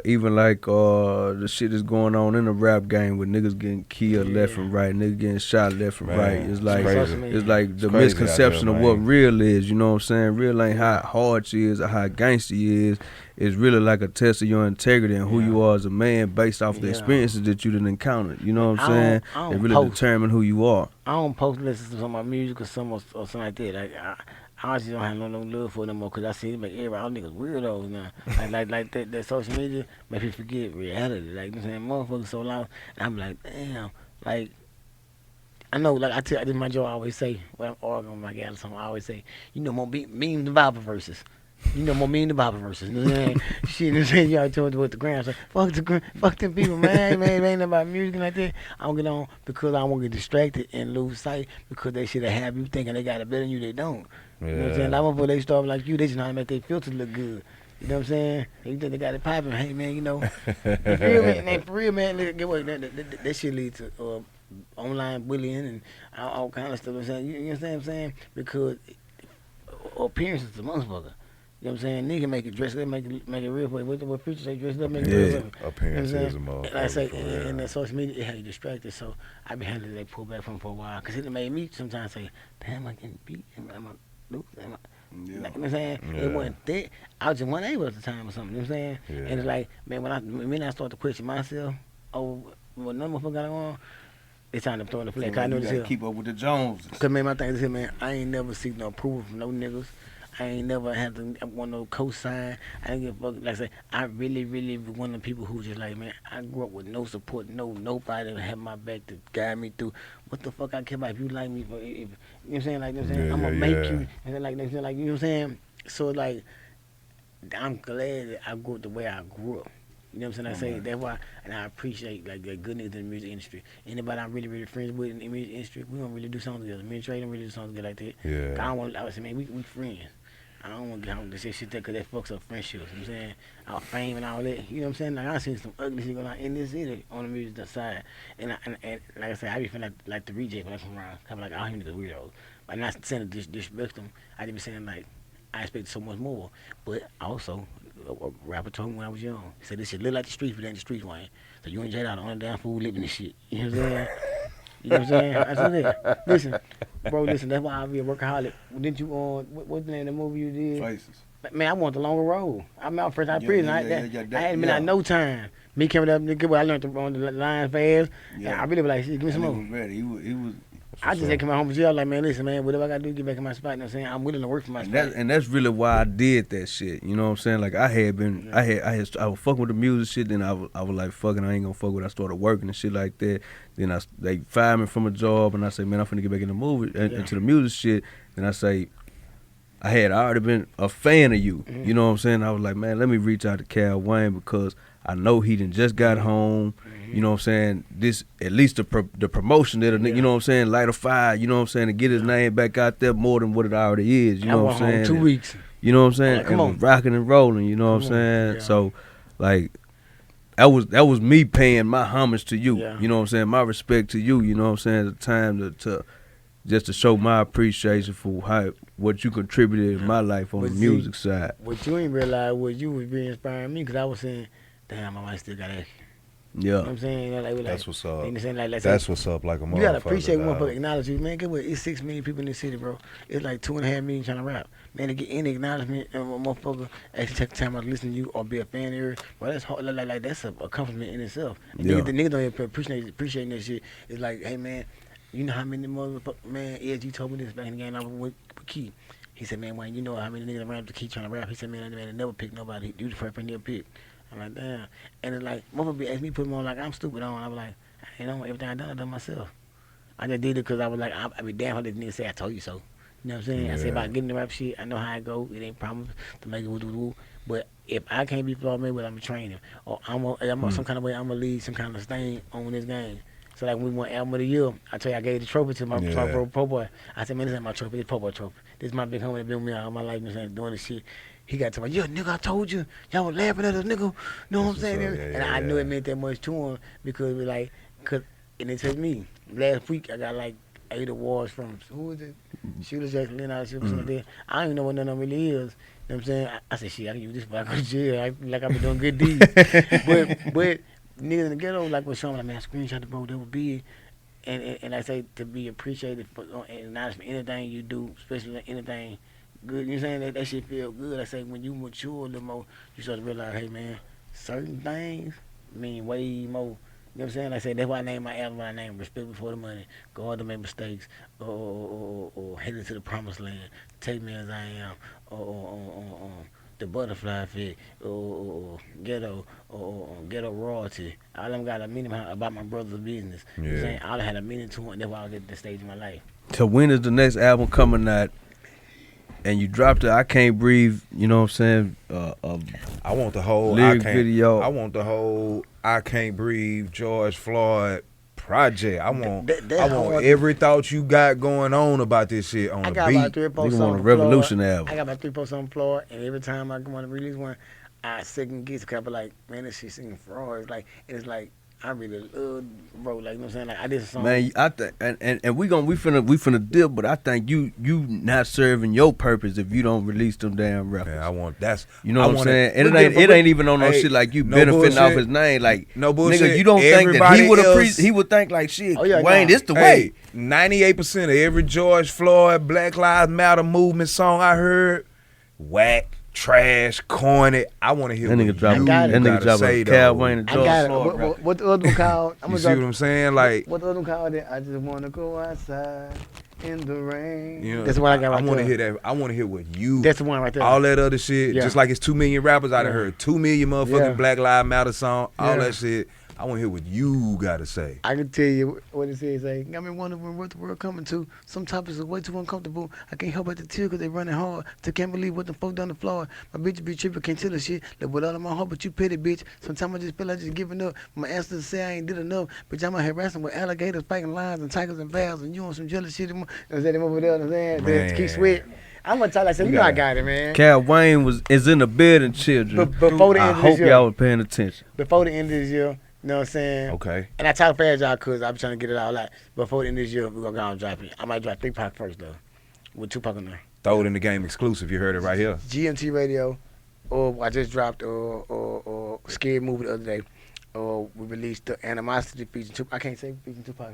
even like the shit that's going on in the rap game with niggas getting killed left and right, niggas getting shot left and Man, right. It's like crazy. it's like the crazy misconception out of there, what man. real is, you know what I'm saying? Real ain't how hard she is or how gangster you is. It's really like a test of your integrity and who you are as a man based off the Yeah. experiences that you done encountered. You know what I I'm saying? don't- I don't It really post. determine who you are. I don't post listen to some of my music or something like that. Like I honestly don't have no love for it no more because I see it make everybody all niggas weirdos now. like that social media make people forget reality. Like you know what I'm saying, motherfuckers so loud. And I'm like, damn, like I know, like I tell, this is my joke. I always say when I'm arguing with my gal or something. I always say, you know, more memes than Bible verses. You know, more mean the Bible verses. You know what I'm saying? Shit, you know what I'm saying? Y'all told with the gram. So, fuck them people, man. Man, it ain't about music like that. I don't get on because I won't get distracted and lose sight because they should have you thinking they got it better than you. They don't. You know what I'm saying? Like, before they start like you, they just know how to make their filters look good. You know what I'm saying? You think they got it popping. Hey, man, you know. For real, man, look, get what, that shit leads to online bullying and all kind of stuff. I'm saying, you understand what I'm saying? Because appearance is a motherfucker. You know what I'm saying? Nigga make it dress up, make it real for you. What preachers say dress up, make it real for you. Appearance You know what is a I'm saying? motherfucker. And I say, for real. and the social media, it had you distracted. So I been having to pull back from for a while. Because it made me sometimes say, damn, I getting beat. Am I losing? You know what I'm saying? Yeah. It wasn't that. I was just unable at the time or something. You know what I'm saying? Yeah. And it's like, man, when I start to question myself, oh, what none motherfucker got on, it's time to throw in the flag. Cause I know you this gotta here. keep up with the Joneses. Cause man, my thing is here, man. I ain't never seek no approval from no niggas. I ain't never had to want no cosign. I ain't give a fuck. Like I say, I really was one of the people who just like, man, I grew up with no support, nobody to have my back to guide me through. What the fuck I care about if you like me? If, you know what I'm saying? Like, you know what I'm saying? Yeah, I'm gonna yeah, make yeah. you, and then like, you know what I'm saying? So like, I'm glad that I grew up the way I grew up. You know what I'm saying? I say that's why, and I appreciate like the good niggas in the music industry. Anybody I'm really friends with in the music industry, we don't really do songs together. Me and Trey don't really do songs together like that. Yeah. 'Cause I don't want. I would say, man, we friends. I don't want to get on this shit there because that fucks up friendships. You know what I'm saying? Our fame and all that. You know what I'm saying? Like I seen some ugly shit going on in this city on the music side, and like I said, I be feeling like the reject when I come around. I'm like, I don't even the weirdos. But I'm not saying to disrespect them. I just be saying like I expect so much more. But also, a rapper told me when I was young, he said this shit look like the streets, but it ain't the streets, Wayne. So you and Jada are the only damn fool living this shit. You know what I'm saying? You know what I'm saying? I said that. Listen, bro, that's why I be a workaholic. Didn't you what's the name of the movie you did? Faces. Man, I want the longer road. I'm out first out of Yeah, prison. yeah, I hadn't been out no time. Me coming up, nigga, I learned on the line fast. And I really was like, shit, give me some He more. was ready. He was. I just had to come home from jail. Like, man, listen, man, whatever I gotta do to get back in my spot. You know what I'm saying? I'm willing to work for my spot. And that's really why I did that shit. You know what I'm saying? Like I was fucking with the music shit. Then I was like, fucking, I ain't gonna fuck with it. I started working and shit like that. Then they fired me from a job, and I say, man, I'm finna get back in the movie into the music shit. Then I say, I had already been a fan of you. Mm-hmm. You know what I'm saying? I was like, man, let me reach out to Cal Wayne because I know he done just got home. You know what I'm saying? This at least the promotion that you know what I'm saying, light a fire. You know what I'm saying, to get his name back out there more than what it already is. You know what I'm saying? 2 weeks. You know what I'm saying? Like, come and on. rocking and rolling. You know what I'm Come on. saying? Yeah. So, like, that was me paying my homage to you. Yeah. You know what I'm saying? My respect to you. You know what I'm saying? The time to just to show my appreciation for what you contributed in my life on But the see, music side. What you ain't realize was you was really inspiring me because I was saying, damn, I might still got that. You know what Yeah. I'm saying? You know, like, That's what's up. you know, saying, like, That's what's up, like a motherfucker. you gotta appreciate one dog. motherfucker acknowledge you, man. Get what? It's 6 million people in this city, bro. It's like 2.5 million trying to rap. Man, to get any acknowledgement and a motherfucker actually take the time out to listen to you or be a fan of yours, bro, that's hard. Like that's a accomplishment in itself. And Yeah. the niggas don't even appreciate that shit. It's like, hey man, you know how many motherfuckers, man, ESG told me this back in the game I was with KeKe. He said, man, Wayne, you know how many niggas around the KeKe trying to rap? He said, man, they never pick nobody. You the first person they'll pick. I'm like, damn. And it's like, motherfucker be asking me to put them on like I'm stupid on. I was like, I ain't on everything I done myself. I just did it because I was like, I be damn how this nigga say I told you so. You know what I'm saying? I said Yeah. about getting the rap shit, I know how it go. It ain't problem to make it woo. But if I can't be Floyd Mayweather, I'm gonna train him. Or I'm some kind of way, I'm gonna lead some kind of stain on this game. So like when we won album of the year, I tell you I gave the trophy to my Yeah. pro boy. I said, man, this ain't my trophy, this po boy trophy. This is my big homie that been with me all my life, you know what I'm saying, doing this shit. He got to me, yeah, nigga, I told you. Y'all was laughing at us, nigga. You know what I'm saying? That's what's up. Yeah, And I yeah, knew yeah. it meant that much to him because we like, and it took me. Last week I got like 8 awards from, who was it? Sheila Jackson, Leonard, something like that. I don't even know what none of them really is. You know what I'm saying? I said, shit, I can use this before I go to jail. Like I've been doing good deeds. but niggas in the ghetto, like was showing, like, man, screenshot the bro, that would be. And I say to be appreciated for acknowledgement, anything you do, especially anything good. You know what I'm saying? That shit feel good. I say when you mature a little more, you start to realize, hey man, certain things mean way more. You know what I'm saying? I say that's why I named my album. I named Respect Before the Money. Go hard to make mistakes, or headed to the promised land. Take me as I am, or the butterfly effect, or ghetto, or ghetto royalty. All them got a meaning about my brother's business. You know what I'm saying? All had a meaning to it. That's why I was at this stage in my life. So when is the next album coming out? And you dropped it, I Can't Breathe, you know what I'm saying? I want the whole lyric video. I want the whole I Can't Breathe George Floyd project. I want hard. every thought you got going on about this shit on I a got beat. about 3 or 4 Nigga songs. want a on revolution Floyd. album. I got about 3 or 4 songs on Floyd, and every time I want to release one, I second guess because I be like, man, this shit singing fraud. It's like I really love, bro. Like, you know what I'm saying? Like, I did a song. Man, I think, and we finna dip, but I think you not serving your purpose if you don't release them damn records. Man, I want that's You know I what I'm wanna- saying? And it ain't even on no Hey, shit like you no benefiting off bullshit. his name. Like, No bullshit. nigga, you don't think that Everybody he would else- he would think like shit. Oh, yeah, Wayne, nah. this the way. Hey, 98% of every George Floyd, Black Lives Matter movement song I heard, whack, trash, corny. I want to hear That what nigga drop you got it. that nigga gotta drop say a Cal though. Wayne and I George got it. Floyd record. What the other one called? I'm You gonna see what I'm saying? Like, What the other one called it? I just wanna go outside in the rain. you know, That's what I got right I want to there. hear that. I want to hear what you. That's the one right there. all that other shit. Yeah. Just like it's 2 million rappers. I done Yeah. heard 2 million motherfucking Yeah. Black Lives Matter song. All Yeah. that shit. I want to hear what you gotta say. I can tell you what it says. Like, got me wondering what the world coming to. Some topics are way too uncomfortable. I can't help but to tear because they running hard. Still can't believe what the fuck done the floor. My bitch be tripping, can't tell her shit. Live with all of my heart, but you pity, bitch. Sometimes I just feel like just giving up. My answer to say I ain't did enough. Bitch, I'm out here wrestling with alligators, fighting lions and tigers and bears, and you on some jealous shit. You know them over there, Man. that keep sweat. I'm gonna tell like, you know I got it, man. Cal Wayne is in the building, children. Before the I end of hope this year. y'all were paying attention. Before the end of this year, you know what I'm saying? Okay. And I talk fast, y'all, because I'm trying to get it all out. Before the end of this year, we're going to go and drop it. I might drop Tupac first, though, with Tupac on there. Throw it in the game exclusive. You heard it right here. GMT Radio, or I just dropped or Scared Movie the other day, or we released the Animosity featuring Tupac. I can't say featuring Tupac.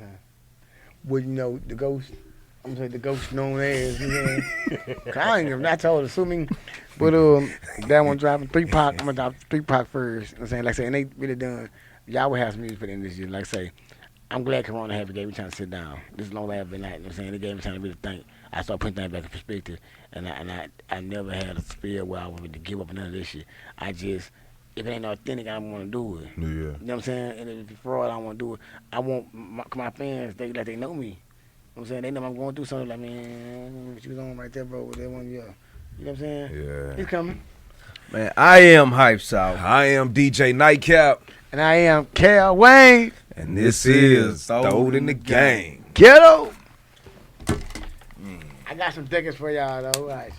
Well, you know, the ghost. I'm going to say the ghost known as, you know. 'Cause I ain't even not told, assuming. But that one dropping Tupac. I'm going to drop Tupac first. You know what I'm saying? Like I say, and they really done. Y'all will have some music for the end of this year. Like I say, I'm glad Corona had gave me time to sit down. This is long way I've been at. You know what I'm saying? It gave me time to really think. I started putting things back in perspective. And I never had a spell where I wanted to give up none of this shit. I just, if it ain't authentic, I don't want to do it. Yeah. You know what I'm saying? And if it's fraud, I don't want to do it. I want my fans, they know me. You know what I'm saying? They know I'm going through something like, man, what you was on right there, bro, with that one, yeah. You know what I'm saying? Yeah. It's coming. Man, I am Hype South. I am DJ Nightcap, And I am Cal Wayne. and this is Throw It in the Game. Ghetto. I got some tickets for y'all, though. All right.